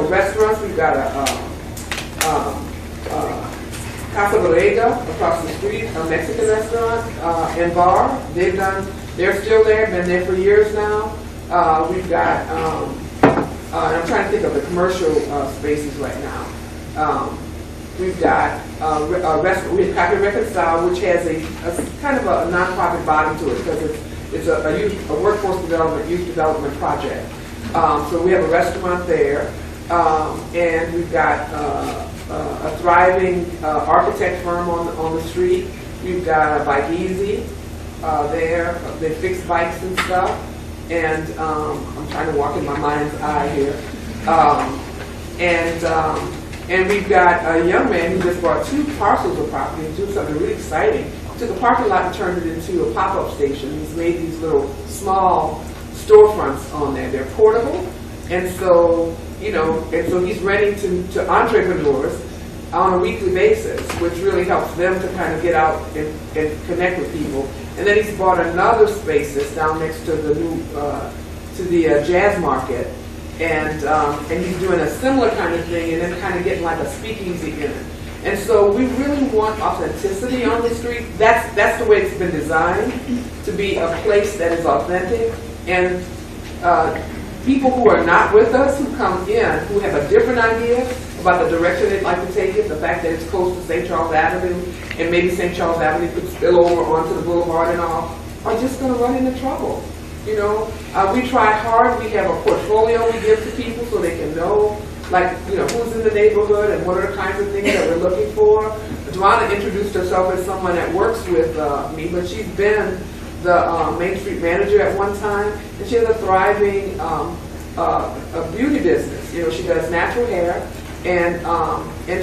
restaurants, we've got a Casa Borrega across the street, a Mexican restaurant and bar. They're still there, been there for years now. We've got, and I'm trying to think of the commercial spaces right now. We've got a restaurant, we have Copy Reconcile, which has a kind of a nonprofit body to it because it's a workforce development, youth development project. So we have a restaurant there, and we've got a thriving architect firm on the street. We've got a Bike Easy there. They fix bikes and stuff. And I'm trying to walk in my mind's eye here. And we've got a young man who just bought 2 parcels of property and doing something really exciting. Took a parking lot and turned it into a pop-up station. He's made these little small storefronts on there. They're portable, and so he's renting to entrepreneurs on a weekly basis, which really helps them to kind of get out and connect with people. And then he's bought another space that's down next to the new jazz market, and he's doing a similar kind of thing, and then kind of getting like a speakeasy in it. And so we really want authenticity on the street. That's the way it's been designed, to be a place that is authentic. And people who are not with us, who come in, who have a different idea about the direction they'd like to take it, the fact that it's close to St. Charles Avenue, and maybe St. Charles Avenue could spill over onto the boulevard and all, are just going to run into trouble. We try hard. We have a portfolio we give to people so they can know, who's in the neighborhood and what are the kinds of things that we're looking for. Joanna introduced herself as someone that works with me, but she's been the Main Street manager at one time, and she has a thriving a beauty business. She does natural hair, and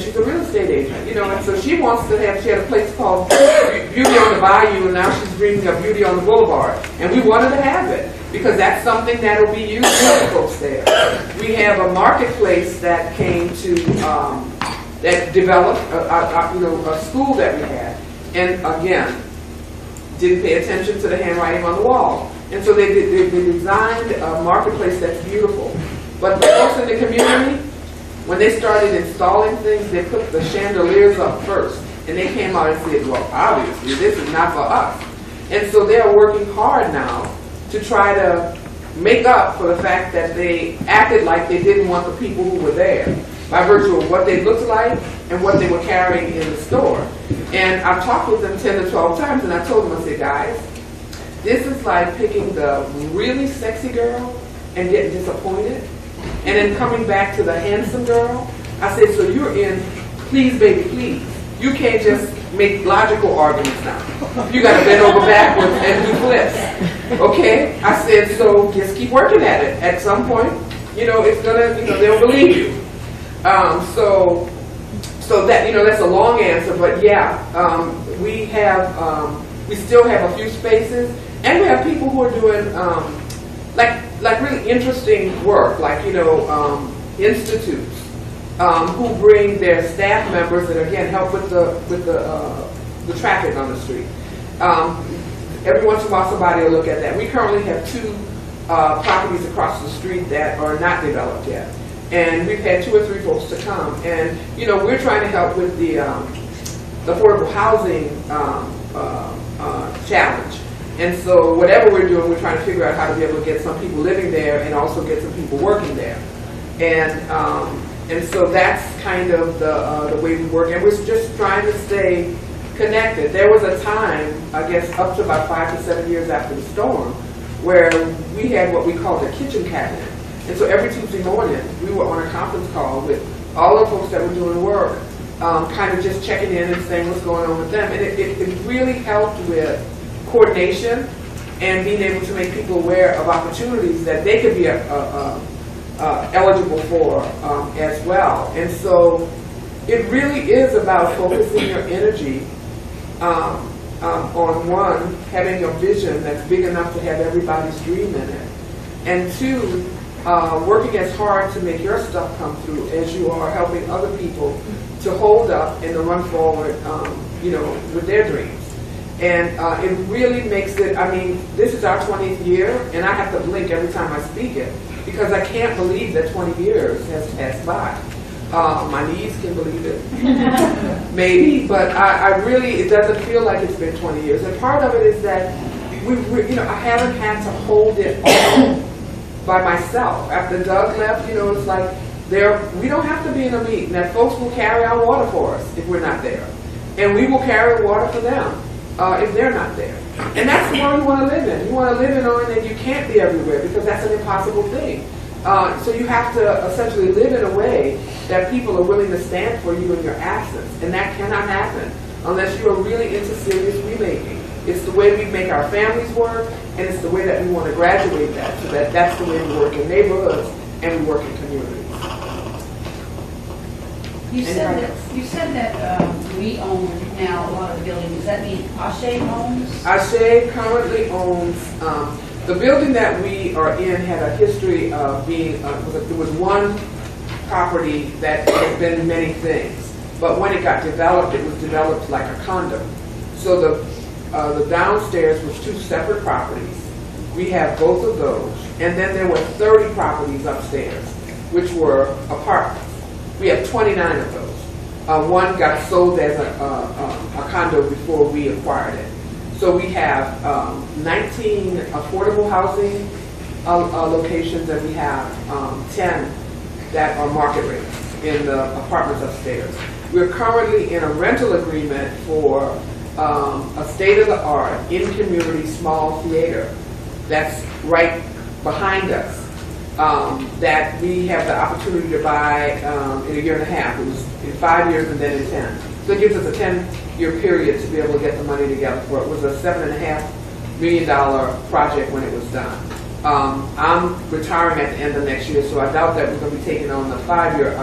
she's a real estate agent. And so she wants to have. She had a place called Beauty on the Bayou, and now she's dreaming of Beauty on the Boulevard, and we wanted to have it because that's something that will be used by the folks there. We have a marketplace that came to that developed a school that we had, and again, didn't pay attention to the handwriting on the wall. And so they designed a marketplace that's beautiful. But the folks in the community, when they started installing things, they put the chandeliers up first. And they came out and said, well, obviously, this is not for us. And so they're working hard now to try to make up for the fact that they acted like they didn't want the people who were there, by virtue of what they looked like and what they were carrying in the store. And I've talked with them 10 to 12 times, and I told them, I said, guys, this is like picking the really sexy girl and getting disappointed, and then coming back to the handsome girl. I said, so you're in please, baby, please. You can't just make logical arguments now. You got to bend over backwards and do flips. Okay? I said, so just keep working at it. At some point, it's gonna, they'll believe you. So that, that's a long answer, but yeah, we still have a few spaces, and we have people who are doing like really interesting work, like institutes who bring their staff members and again help with the traffic on the street. Every once in a while, somebody will look at that. We currently have 2 properties across the street that are not developed yet. And we've had 2 or 3 folks to come, and we're trying to help with the affordable housing challenge. And so whatever we're doing, we're trying to figure out how to be able to get some people living there and also get some people working there. And so that's kind of the way we work, and we're just trying to stay connected. There was a time, I guess, up to about 5 to 7 years after the storm, where we had what we called a kitchen cabinet. And so every Tuesday morning, we were on a conference call with all the folks that were doing work kind of just checking in and saying what's going on with them. And it really helped with coordination and being able to make people aware of opportunities that they could be eligible for as well. And so it really is about focusing your energy on one, having a vision that's big enough to have everybody's dream in it, and two, working as hard to make your stuff come through as you are helping other people to hold up and to run forward, you know, with their dreams. And it really makes it, I mean, this is our 20th year, and I have to blink every time I speak it, because I can't believe that 20 years has passed by. My knees can believe it, maybe, but I really, it doesn't feel like it's been 20 years. And part of it is that, you know, I haven't had to hold it all by myself. After Doug left, you know, it's like, we don't have to be in a meeting, that folks will carry our water for us if we're not there. And we will carry water for them if they're not there. And that's the world you want to live in. You want to live in knowing that you can't be everywhere, because that's an impossible thing. So you have to essentially live in a way that people are willing to stand for you in your absence. And that cannot happen unless you are really into serious remaking. It's the way we make our families work, and it's the way that we want to graduate that, so that that's the way we work in neighborhoods and we work in communities. You said that we own now a lot of the buildings. Does that mean Ashé owns? Ashé currently owns, the building that we are in had a history of being, there was one property that has been many things. But when it got developed, it was developed like a condo. So the downstairs was 2 separate properties. We have both of those. And then there were 30 properties upstairs, which were apartments. We have 29 of those. One got sold as a condo before we acquired it. So we have 19 affordable housing locations, and we have 10 that are market rates in the apartments upstairs. We're currently in a rental agreement for a state-of-the-art, in-community small theater that's right behind us. That we have the opportunity to buy in a year and a half. It was in 5 years and then in 10. So it gives us a 10-year period to be able to get the money together for it. It was a $7.5 million project when it was done. I'm retiring at the end of next year, so I doubt that we're going to be taking on the 5-year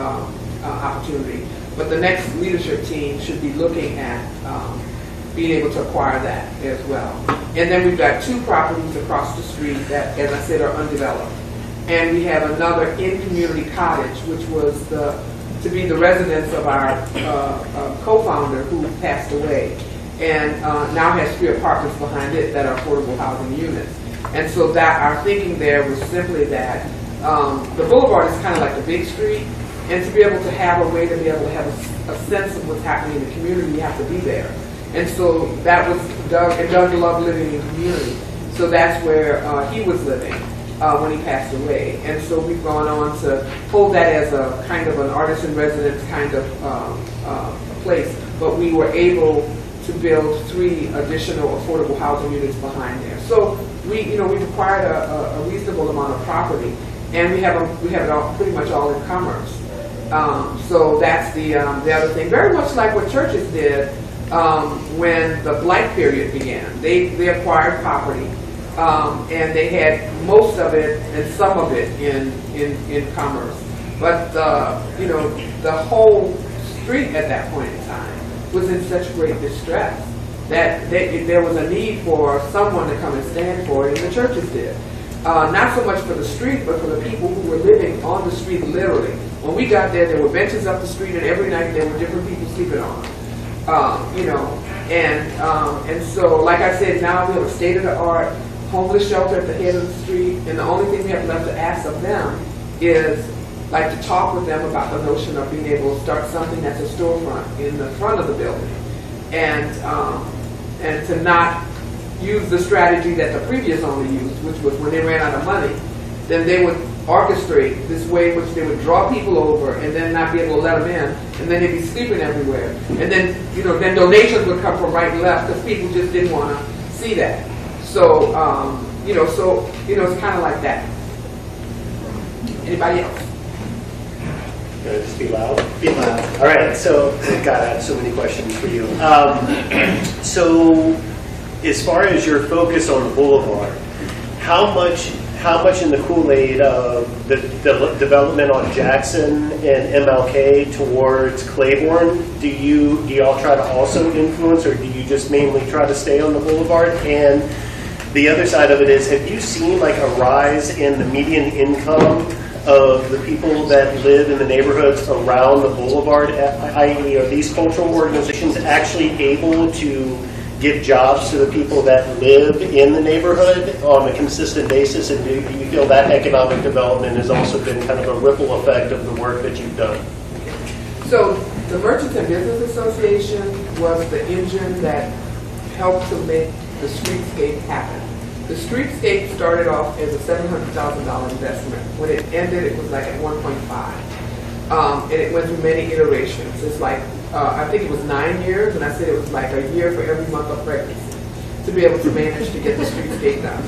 opportunity. But the next leadership team should be looking at being able to acquire that as well. And then we've got 2 properties across the street that, as I said, are undeveloped. And we have another in-community cottage, which was to be the residence of our co-founder who passed away, and now has 3 apartments behind it that are affordable housing units. And so that our thinking there was simply that the boulevard is kind of like a big street, and to be able to have a way to be able to have a sense of what's happening in the community, you have to be there. And so that was Doug, and Doug loved living in community. So that's where he was living when he passed away. And so we've gone on to hold that as a kind of an artist in residence kind of place. But we were able to build 3 additional affordable housing units behind there. So we've acquired a reasonable amount of property, and we have it all pretty much all in commerce. So that's the other thing. Very much like what churches did when the Blight period began. They acquired property, and they had most of it and some of it in commerce. But the whole street at that point in time was in such great distress that there was a need for someone to come and stand for it, and the churches did. Not so much for the street, but for the people who were living on the street, literally. When we got there were benches up the street, and every night there were different people sleeping on them. And so, like I said, now we have a state-of-the-art homeless shelter at the head of the street, and the only thing we have left to ask of them is like to talk with them about the notion of being able to start something that's a storefront in the front of the building, and to not use the strategy that the previous owner used, which was when they ran out of money, then they would orchestrate this way in which they would draw people over and then not be able to let them in, and then they'd be sleeping everywhere. And then, then donations would come from right and left because people just didn't want to see that. So, it's kind of like that. Anybody else? Gonna just be loud? Be loud. All right, so, God, I have so many questions for you. So, as far as your focus on the boulevard, how much in the Kool-Aid of the development on Jackson and MLK towards Claiborne do y'all try to also influence, or do you just mainly try to stay on the boulevard? And the other side of it is, have you seen like a rise in the median income of the people that live in the neighborhoods around the boulevard, i.e. are these cultural organizations actually able to give jobs to the people that live in the neighborhood on a consistent basis, and do you feel that economic development has also been kind of a ripple effect of the work that you've done? So the Merchants and Business Association was the engine that helped to make the streetscape happen. The streetscape started off as a $700,000 investment. When it ended, it was like at 1.5. And it went through many iterations. It's like, I think it was 9 years, and I said it was like a year for every month of pregnancy to be able to manage to get the streetscape done.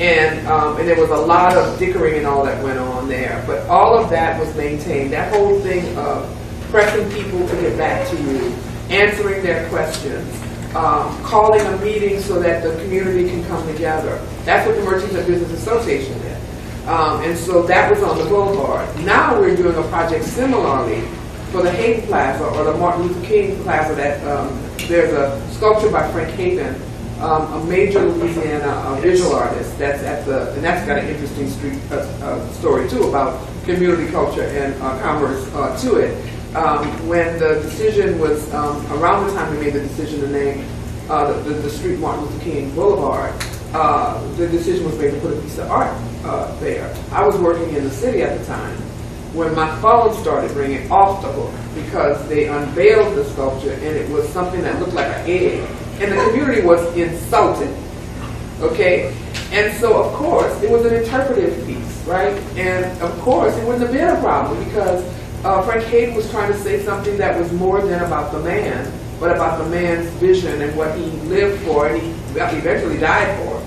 And there was a lot of dickering and all that went on there. But all of that was maintained. That whole thing of pressing people to get back to you, answering their questions, calling a meeting so that the community can come together. That's what the Merchants and Business Association did. And so that was on the boulevard. Now we're doing a project similarly for the Hayden Plaza, or the Martin Luther King Plaza. That there's a sculpture by Frank Hayden, a major Louisiana visual artist. That's at the, and that's got an interesting story too about community culture and commerce to it. When the decision was, around the time we made the decision to name the street Martin Luther King Boulevard, the decision was made to put a piece of art there. I was working in the city at the time when my phone started ringing off the hook because they unveiled the sculpture and it was something that looked like an egg. And the community was insulted, okay? And so, of course, it was an interpretive piece, right? And, of course, it wouldn't have been a problem because Frank Hayden was trying to say something that was more than about the man, but about the man's vision and what he lived for and he eventually died for.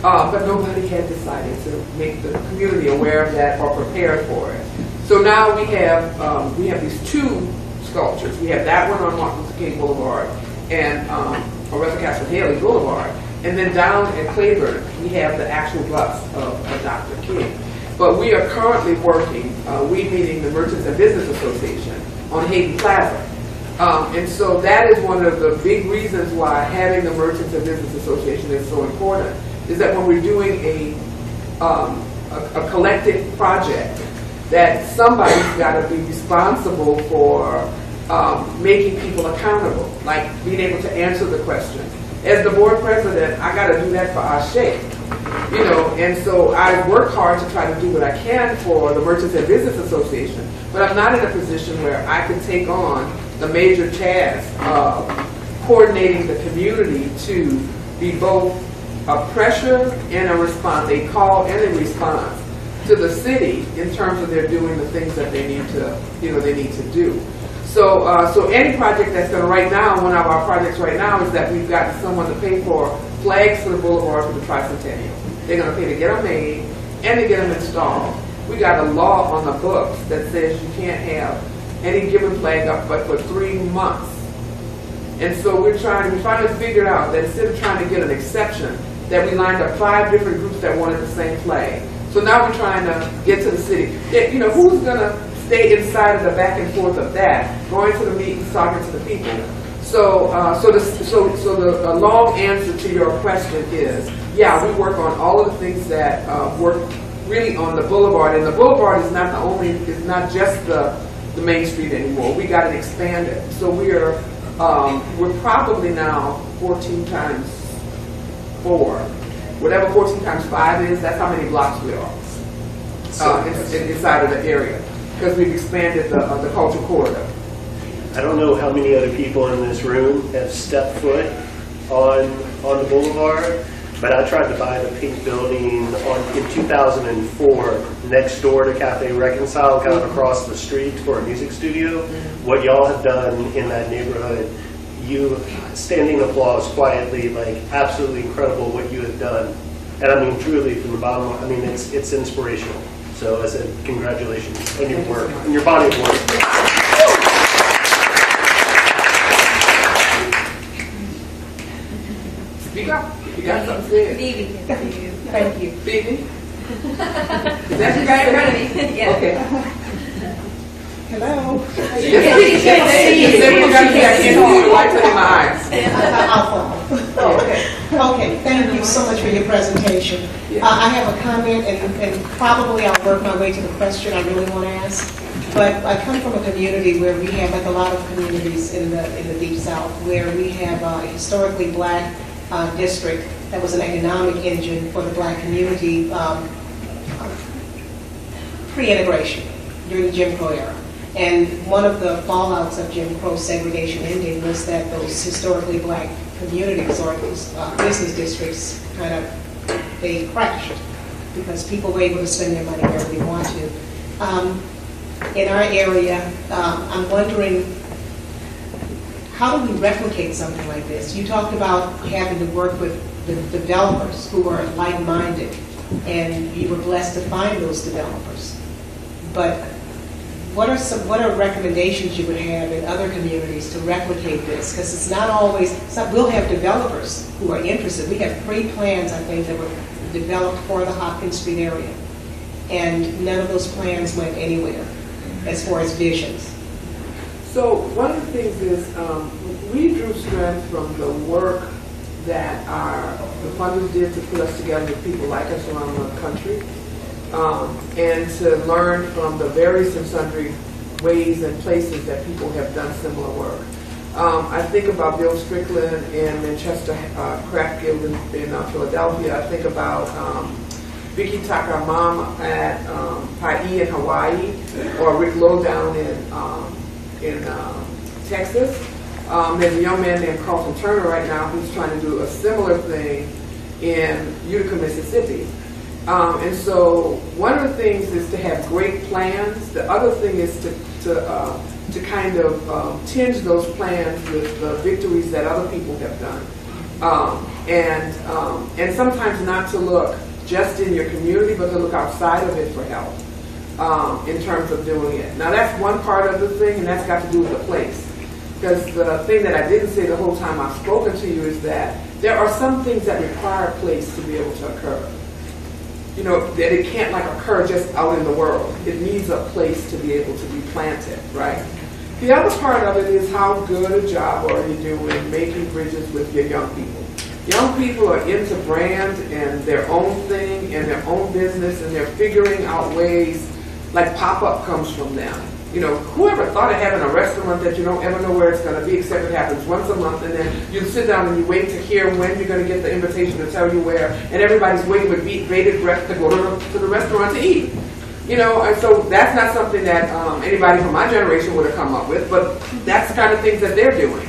But nobody had decided to make the community aware of that or prepared for it. So now we have these two sculptures. We have that one on Martin Luther King Boulevard and Aretha Castle Haley Boulevard. And then down at Claiborne, we have the actual bust of Dr. King. But we are currently working, we meaning the Merchants and Business Association, on Hayden Plaza. And so that is one of the big reasons why having the Merchants and Business Association is so important, is that when we're doing a collective project, that somebody's got to be responsible for making people accountable, like being able to answer the questions. As the board president, I got to do that for Ashé, you know, and so I work hard to try to do what I can for the Merchants and Business Association, but I'm not in a position where I can take on the major task of coordinating the community to be both a pressure and a response, a call and a response to the city in terms of their doing the things that they need to, you know, they need to do. So, so any project that's going to, right now, one of our projects right now is that we've got someone to pay for flags for the boulevard for the tricentennial. They're going to pay to get them made and to get them installed. We got a law on the books that says you can't have any given flag up but for 3 months. And so we finally figured out that instead of trying to get an exception, that we lined up 5 different groups that wanted the same flag. So now we're trying to get to the city. You know, who's going to stay inside of the back and forth of that, going to the meetings, talking to the people? So, the long answer to your question is, yeah, we work on all of the things that work really on the boulevard, and the boulevard is not the only, is not just the main street anymore. We got it expanded. So we're probably now 14 times 4. Whatever 14 times 5 is, that's how many blocks we are inside of the area, because we've expanded the cultural corridor. I don't know how many other people in this room have stepped foot on the boulevard, but I tried to buy the pink building in 2004 next door to Cafe Reconcile, kind of across the street for a music studio. What y'all have done in that neighborhood, you, standing applause quietly, like absolutely incredible what you have done. And I mean truly from the bottom, I mean it's inspirational. So I said, congratulations on your work, on your body of work. Speak up. You got something to say. Phoebe. Thank you. Phoebe? Is that you guys in front of me? Yeah. Okay. Hello. Okay, thank you so much for your presentation. I have a comment, and probably I'll work my way to the question I really want to ask. But I come from a community where we have, like a lot of communities in the Deep South, where we have a historically black district that was an economic engine for the black community pre-integration during the Jim Crow era. And one of the fallouts of Jim Crow segregation ending was that those historically black communities or business districts they crashed because people were able to spend their money wherever they want to. In our area, I'm wondering, how do we replicate something like this? You talked about having to work with the developers who are like-minded, and you were blessed to find those developers. But what are recommendations you would have in other communities to replicate this? Because it's not always, we'll have developers who are interested. We have 3 plans, I think, that were developed for the Hopkins Street area. And none of those plans went anywhere as far as visions. So one of the things is we drew strength from the work that the funders did to put us together with people like us around the country. And to learn from the various and sundry ways and places that people have done similar work. I think about Bill Strickland in Manchester Craft Guild in Philadelphia. I think about Vicky Takamama at Pai in Hawaii, or Rick Lowdown in Texas. There's a young man named Carlton Turner right now who's trying to do a similar thing in Utica, Mississippi. And so one of the things is to have great plans. The other thing is to kind of tinge those plans with the victories that other people have done. And sometimes not to look just in your community, but to look outside of it for help in terms of doing it. Now that's one part of the thing, and that's got to do with the place. Because the thing that I didn't say the whole time I've spoken to you is that there are some things that require a place to be able to occur. You know, that it can't occur just out in the world. It needs a place to be able to be planted, right? The other part of it is how good a job are you doing making bridges with your young people. Young people are into brand and their own thing and their own business, and they're figuring out ways, like pop-up comes from them. You know, whoever thought of having a restaurant that you don't ever know where it's going to be, except it happens once a month, and then you sit down and you wait to hear when you're going to get the invitation to tell you where, and everybody's waiting with bated breath to go to the restaurant to eat. You know, and so that's not something that anybody from my generation would have come up with, but that's the kind of things that they're doing.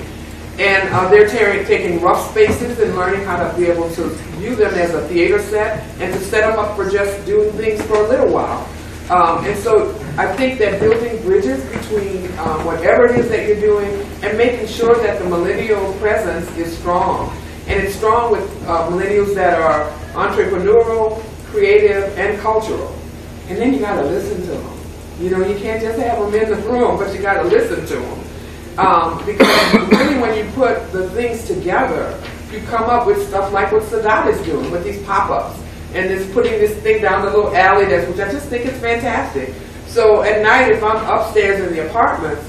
And they're taking rough spaces and learning how to be able to view them as a theater set and to set them up for just doing things for a little while. And so I think that building bridges between whatever it is that you're doing and making sure that the millennial presence is strong. And it's strong with millennials that are entrepreneurial, creative, and cultural. And then you got to listen to them. You know, you can't just have them in the room, but you got to listen to them. Because really when you put the things together, you come up with stuff like what Sadat is doing with these pop-ups. And it's putting this thing down the little alley, which I just think is fantastic. So at night, if I'm upstairs in the apartments,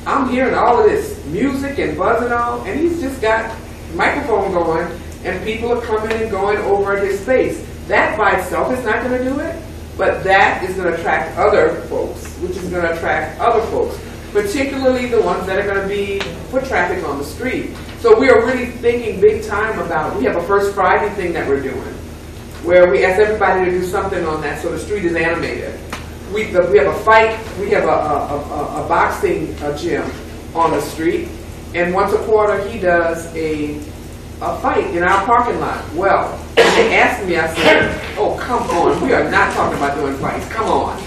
I'm hearing all of this music and buzzing on, and he's just got the microphone going, and people are coming and going over at his space. That by itself is not going to do it, but that is going to attract other folks, which is going to attract other folks, particularly the ones that are going to be foot traffic on the street. So we are really thinking big time about, we have a First Friday thing that we're doing, where we ask everybody to do something on that so the street is animated. We have a fight, we have a boxing gym on the street, and once a quarter he does a fight in our parking lot. Well, they asked me, I said, oh, come on, we are not talking about doing fights, come on.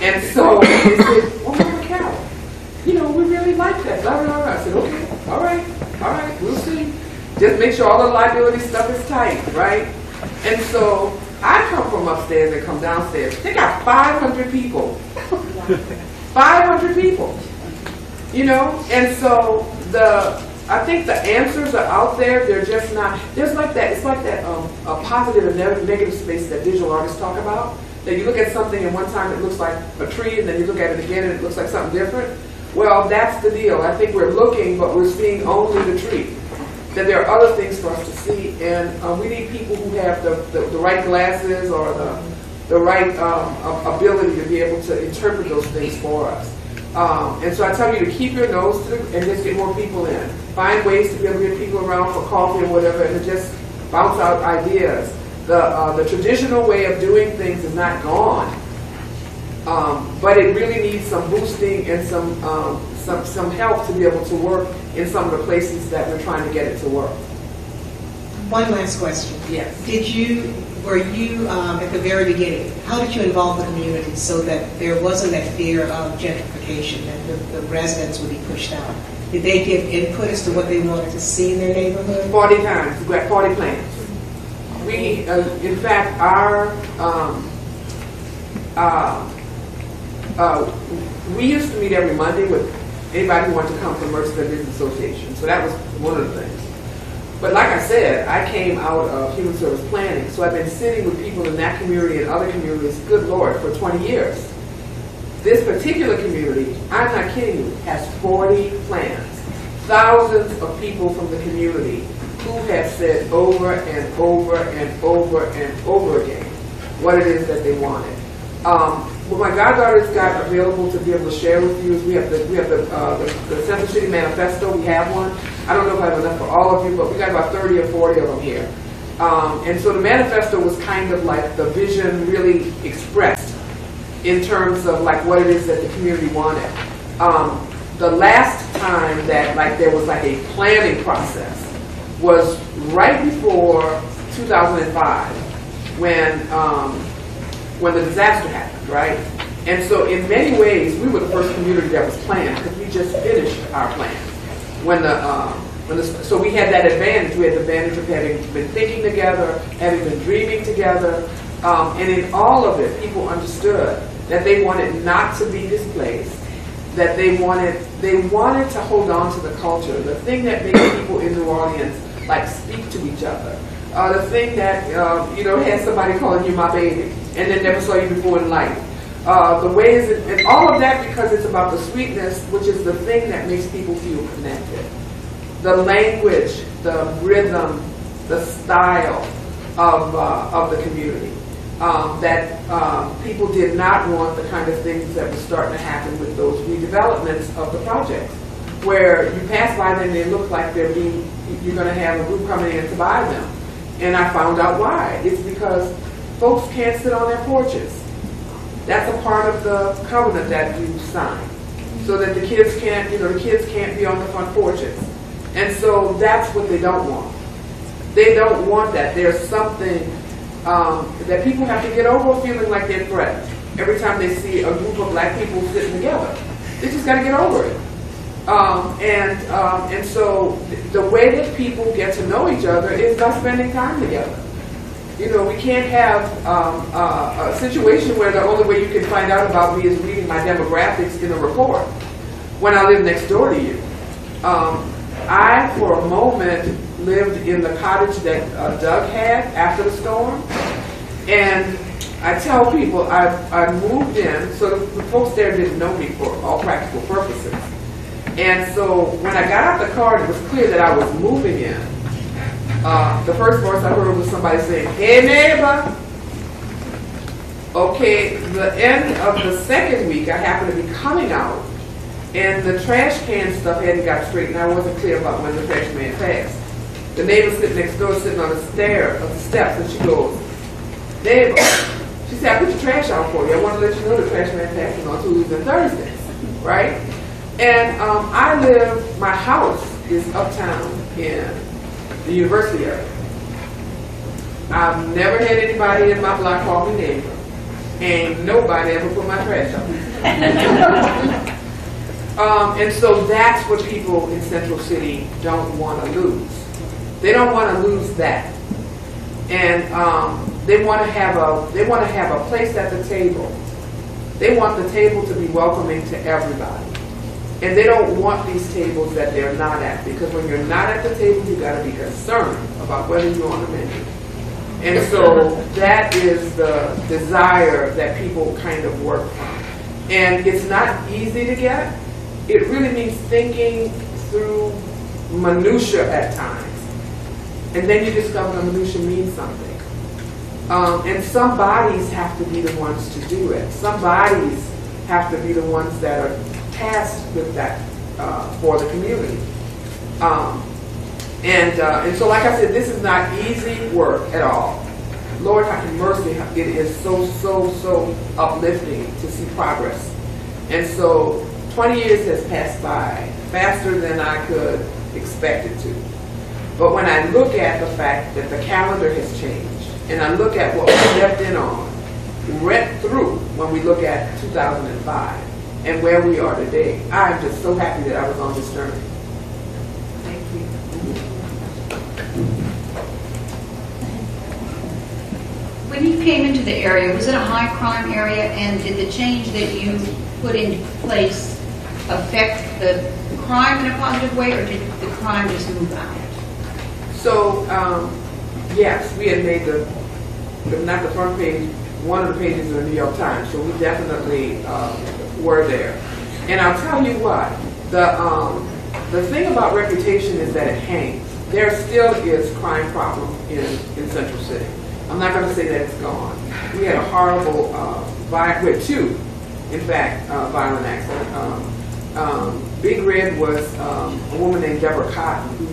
And so they said, well, Mama Carol, you know, we really like that, blah, blah, blah. I said, okay, all right, we'll see. Just make sure all the liability stuff is tight, right? And so I come from from upstairs and come downstairs. They got 500 people. 500 people. You know, and so I think the answers are out there. They're just not. There's like that. It's like that a positive and negative space that visual artists talk about. That you look at something and one time it looks like a tree, and then you look at it again and it looks like something different. Well, that's the deal. I think we're looking, but we're seeing only the tree. That there are other things for us to see, and we need people who have the right glasses or the right ability to be able to interpret those things for us. And so I tell you to keep your nose to and just get more people in. Find ways to be able to get people around for coffee or whatever, and to just bounce out ideas. The traditional way of doing things is not gone, but it really needs some boosting and some help to be able to work in some of the places that we're trying to get it to work. One last question. Yes. Were you at the very beginning, how did you involve the community so that there wasn't that fear of gentrification, that the residents would be pushed out? Did they give input as to what they wanted to see in their neighborhood? 40 times. We got 40 plans. We, in fact, we used to meet every Monday with anybody who wanted to come from Mercer Business Association. So that was one of the things. But like I said, I came out of human service planning, so I've been sitting with people in that community and other communities, good Lord, for 20 years. This particular community, I'm not kidding you, has 40 plans. Thousands of people from the community who have said over and over and over and over again what it is that they wanted. What my goddaughter's got available to be able to share with you is we have the Central City Manifesto. We have one. I don't know if I have enough for all of you, but we got about 30 or 40 of them here. And so the manifesto was kind of like the vision really expressed in terms of like what it is that the community wanted. The last time that like there was like a planning process was right before 2005 when the disaster happened, right? And so in many ways, we were the first community that was planned because we just finished our plan. So we had that advantage. We had the advantage of having been thinking together, having been dreaming together, and in all of it, people understood that they wanted not to be displaced, that they wanted to hold on to the culture, the thing that makes people in New Orleans like speak to each other. The thing that, has somebody calling you my baby and then never saw you before in life. The ways, and all of that because it's about the sweetness, which is the thing that makes people feel connected. The language, the rhythm, the style of the community. That people did not want the kind of things that were starting to happen with those redevelopments of the projects, where you pass by them and they look like you're going to have a group coming in to buy them. And I found out why. It's because folks can't sit on their porches. That's a part of the covenant that you sign, so that the kids can't be on the front porches. And so that's what they don't want. They don't want that. There's something that people have to get over feeling like they're threatened every time they see a group of black people sitting together. They just got to get over it. And so the way that people get to know each other is by spending time together. We can't have a situation where the only way you can find out about me is reading my demographics in a report when I live next door to you. I, for a moment, lived in the cottage that Doug had after the storm. And I tell people I moved in, so the folks there didn't know me for all practical purposes. And so when I got out the car, it was clear that I was moving in. The first voice I heard was somebody saying, "Hey neighbor." Okay, the end of the second week, I happened to be coming out, and the trash can stuff hadn't got straight, and I wasn't clear about when the trash man passed. The neighbor sitting next door, sitting on the steps, and she goes, "Neighbor," she said, "I put your trash out for you. I want to let you know the trash man passes on Tuesdays and Thursdays," right? And my house is uptown in the university area. I've never had anybody in my block call me neighbor. Ain't nobody ever put my trash out. And so that's what people in Central City don't want to lose. They don't want to lose that. And they want to have a place at the table. They want the table to be welcoming to everybody. And they don't want these tables that they're not at, because when you're not at the table, you got to be concerned about whether you're on the menu. And so that is the desire that people kind of work from. And it's not easy to get. It really means thinking through minutia at times. And then you discover the minutia means something. And some bodies have to be the ones to do it. Some bodies have to be the ones that are tasked with that for the community. And so, like I said, this is not easy work at all. Lord have mercy, it is so uplifting to see progress. And so 20 years has passed by faster than I could expect it to. But when I look at the fact that the calendar has changed, and I look at what we stepped in on, went through when we look at 2005, and where we are today, I'm just so happy that I was on this journey. Thank you. When you came into the area, was it a high crime area, and did the change that you put into place affect the crime in a positive way, or did the crime just move out? So, yes, we had made not the front page, one of the pages of the New York Times, so we definitely were there. And I'll tell you what, the thing about reputation is that it hangs. There still is crime problem in Central City. I'm not going to say that it's gone. We had a horrible, we had two, in fact, violent accidents. Big Red was a woman named Deborah Cotton who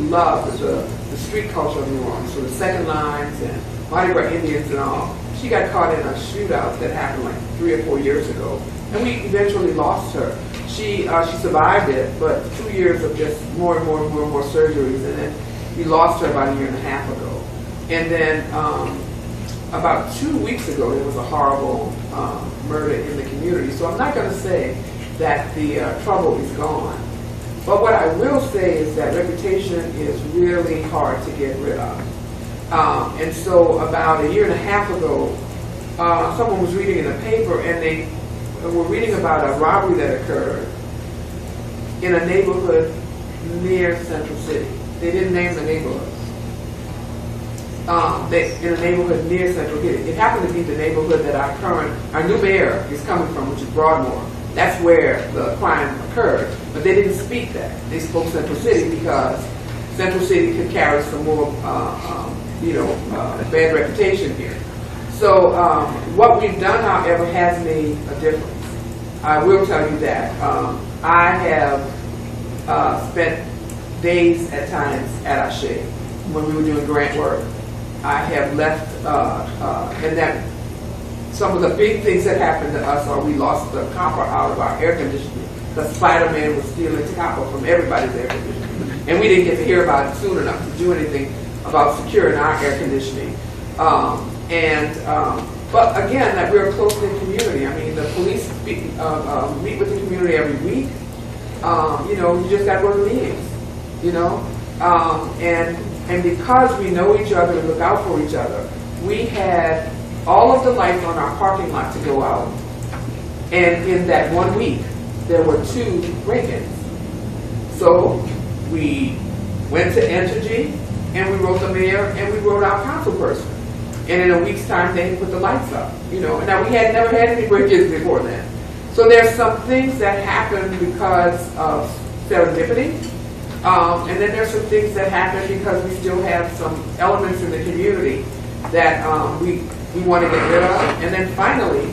loved the street culture of New Orleans, so the second lines and Mardi Gras Indians and all. She got caught in a shootout that happened like 3 or 4 years ago, and we eventually lost her. She survived it, but 2 years of just more and more surgeries, and then we lost her about 1.5 years ago. And then about 2 weeks ago, there was a horrible murder in the community. So I'm not going to say that the trouble is gone. But what I will say is that reputation is really hard to get rid of. And so about 1.5 years ago, someone was reading in the paper, and they were reading about a robbery that occurred in a neighborhood near Central City. They didn't name the neighborhood. In a neighborhood near Central City. It happened to be the neighborhood that our new mayor is coming from, which is Broadmoor. That's where the crime occurred. But they didn't speak that. They spoke Central City because Central City could carry some more, bad reputation here. So what we've done, however, has made a difference. I will tell you that. I have spent days at times at Ashé when we were doing grant work. I have left, and that some of the big things that happened to us are we lost the copper out of our air conditioning because Spider-Man was stealing copper from everybody's air conditioning. And we didn't get to hear about it soon enough to do anything about securing our air conditioning. But again, that we're a close-knit community. I mean, the police meet with the community every week. You just got to go to meetings, And because we know each other and look out for each other, we had all of the lights on our parking lot to go out. And in that 1 week, there were 2 break-ins. So we went to Entergy, and we wrote the mayor, and we wrote our council person. And in a week's time, they put the lights up. Now we had never had any break-ins before then. So there's some things that happen because of serendipity. And then there's some things that happen because we still have some elements in the community that we want to get rid of. And then finally,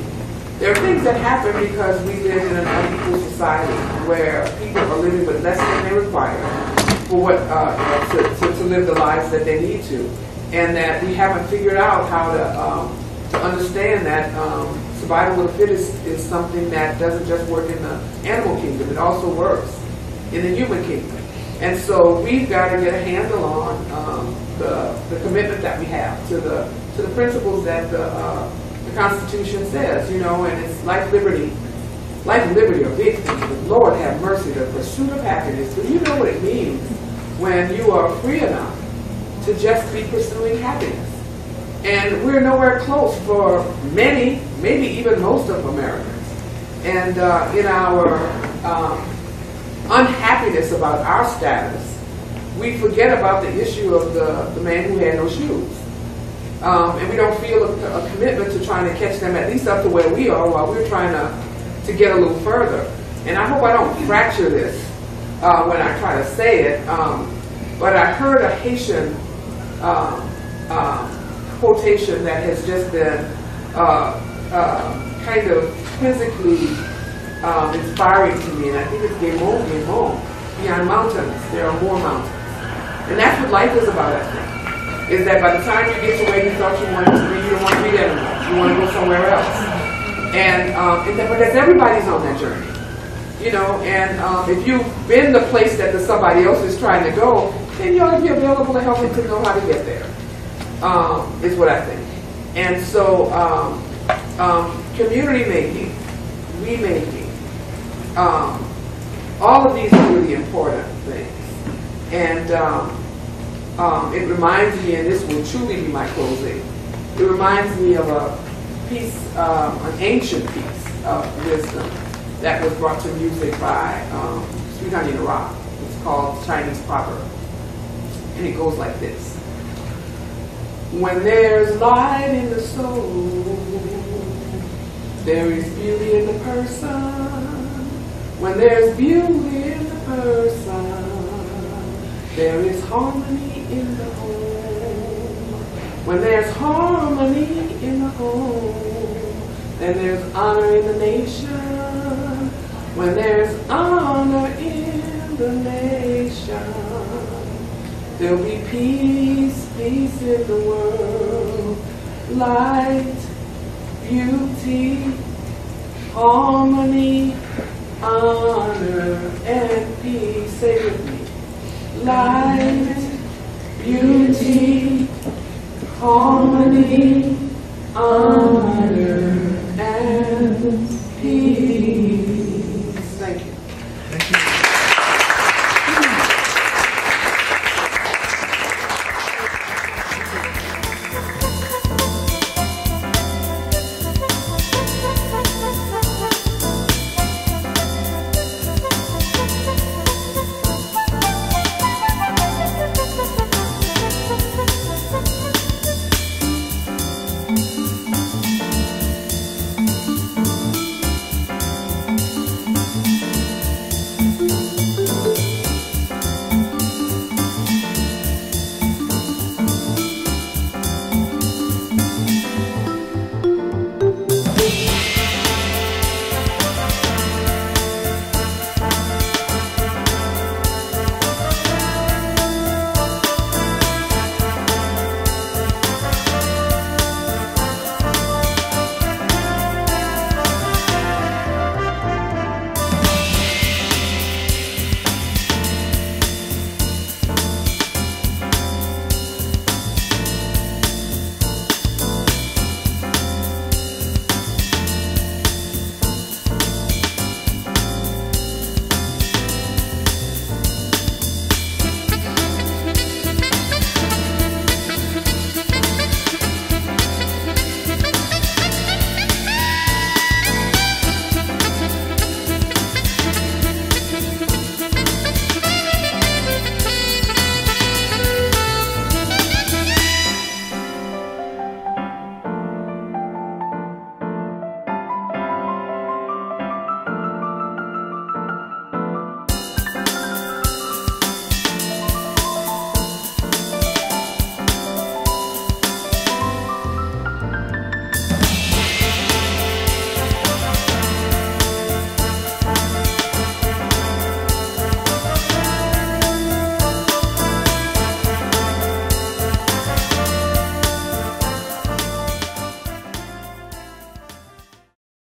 there are things that happen because we live in an unequal society where people are living with less than they require for to live the lives that they need to. And that we haven't figured out how to understand that survival of the fittest is something that doesn't just work in the animal kingdom, it also works in the human kingdom. And so we've got to get a handle on the commitment that we have to the principles that the Constitution says, and it's life, liberty are big things, but Lord have mercy, the pursuit of happiness. Do you know what it means when you are free enough to just be pursuing happiness? And we're nowhere close for many, maybe even most of Americans. And in our unhappiness about our status, we forget about the issue of the man who had no shoes. And we don't feel a commitment to trying to catch them at least up to where we are while we're trying to get a little further. And I hope I don't fracture this when I try to say it, but I heard a Haitian quotation that has just been kind of quizzically inspiring to me, and I think it's Guémon, beyond mountains, there are more mountains. And that's what life is about, I think, is that by the time you get to where you thought you wanted to be, you don't want to be there anymore. You want to go somewhere else. And because everybody's on that journey, you know, and if you've been the place that somebody else is trying to go, then you ought to be available to help them to know how to get there, is what I think. And so community making, remaking, all of these are really important things. And it reminds me, and this will truly be my closing, it reminds me of a piece, an ancient piece of wisdom that was brought to music by Sweet Honey in the Rock. It's called Chinese Proverb. And it goes like this. When there's light in the soul, there is beauty in the person. When there's beauty in the person, there is harmony in the home. When there's harmony in the home, then there's honor in the nation. When there's honor in the nation, there'll be peace, peace in the world. Light, beauty, harmony, honor, and peace. Say with me. Light, beauty, harmony, honor,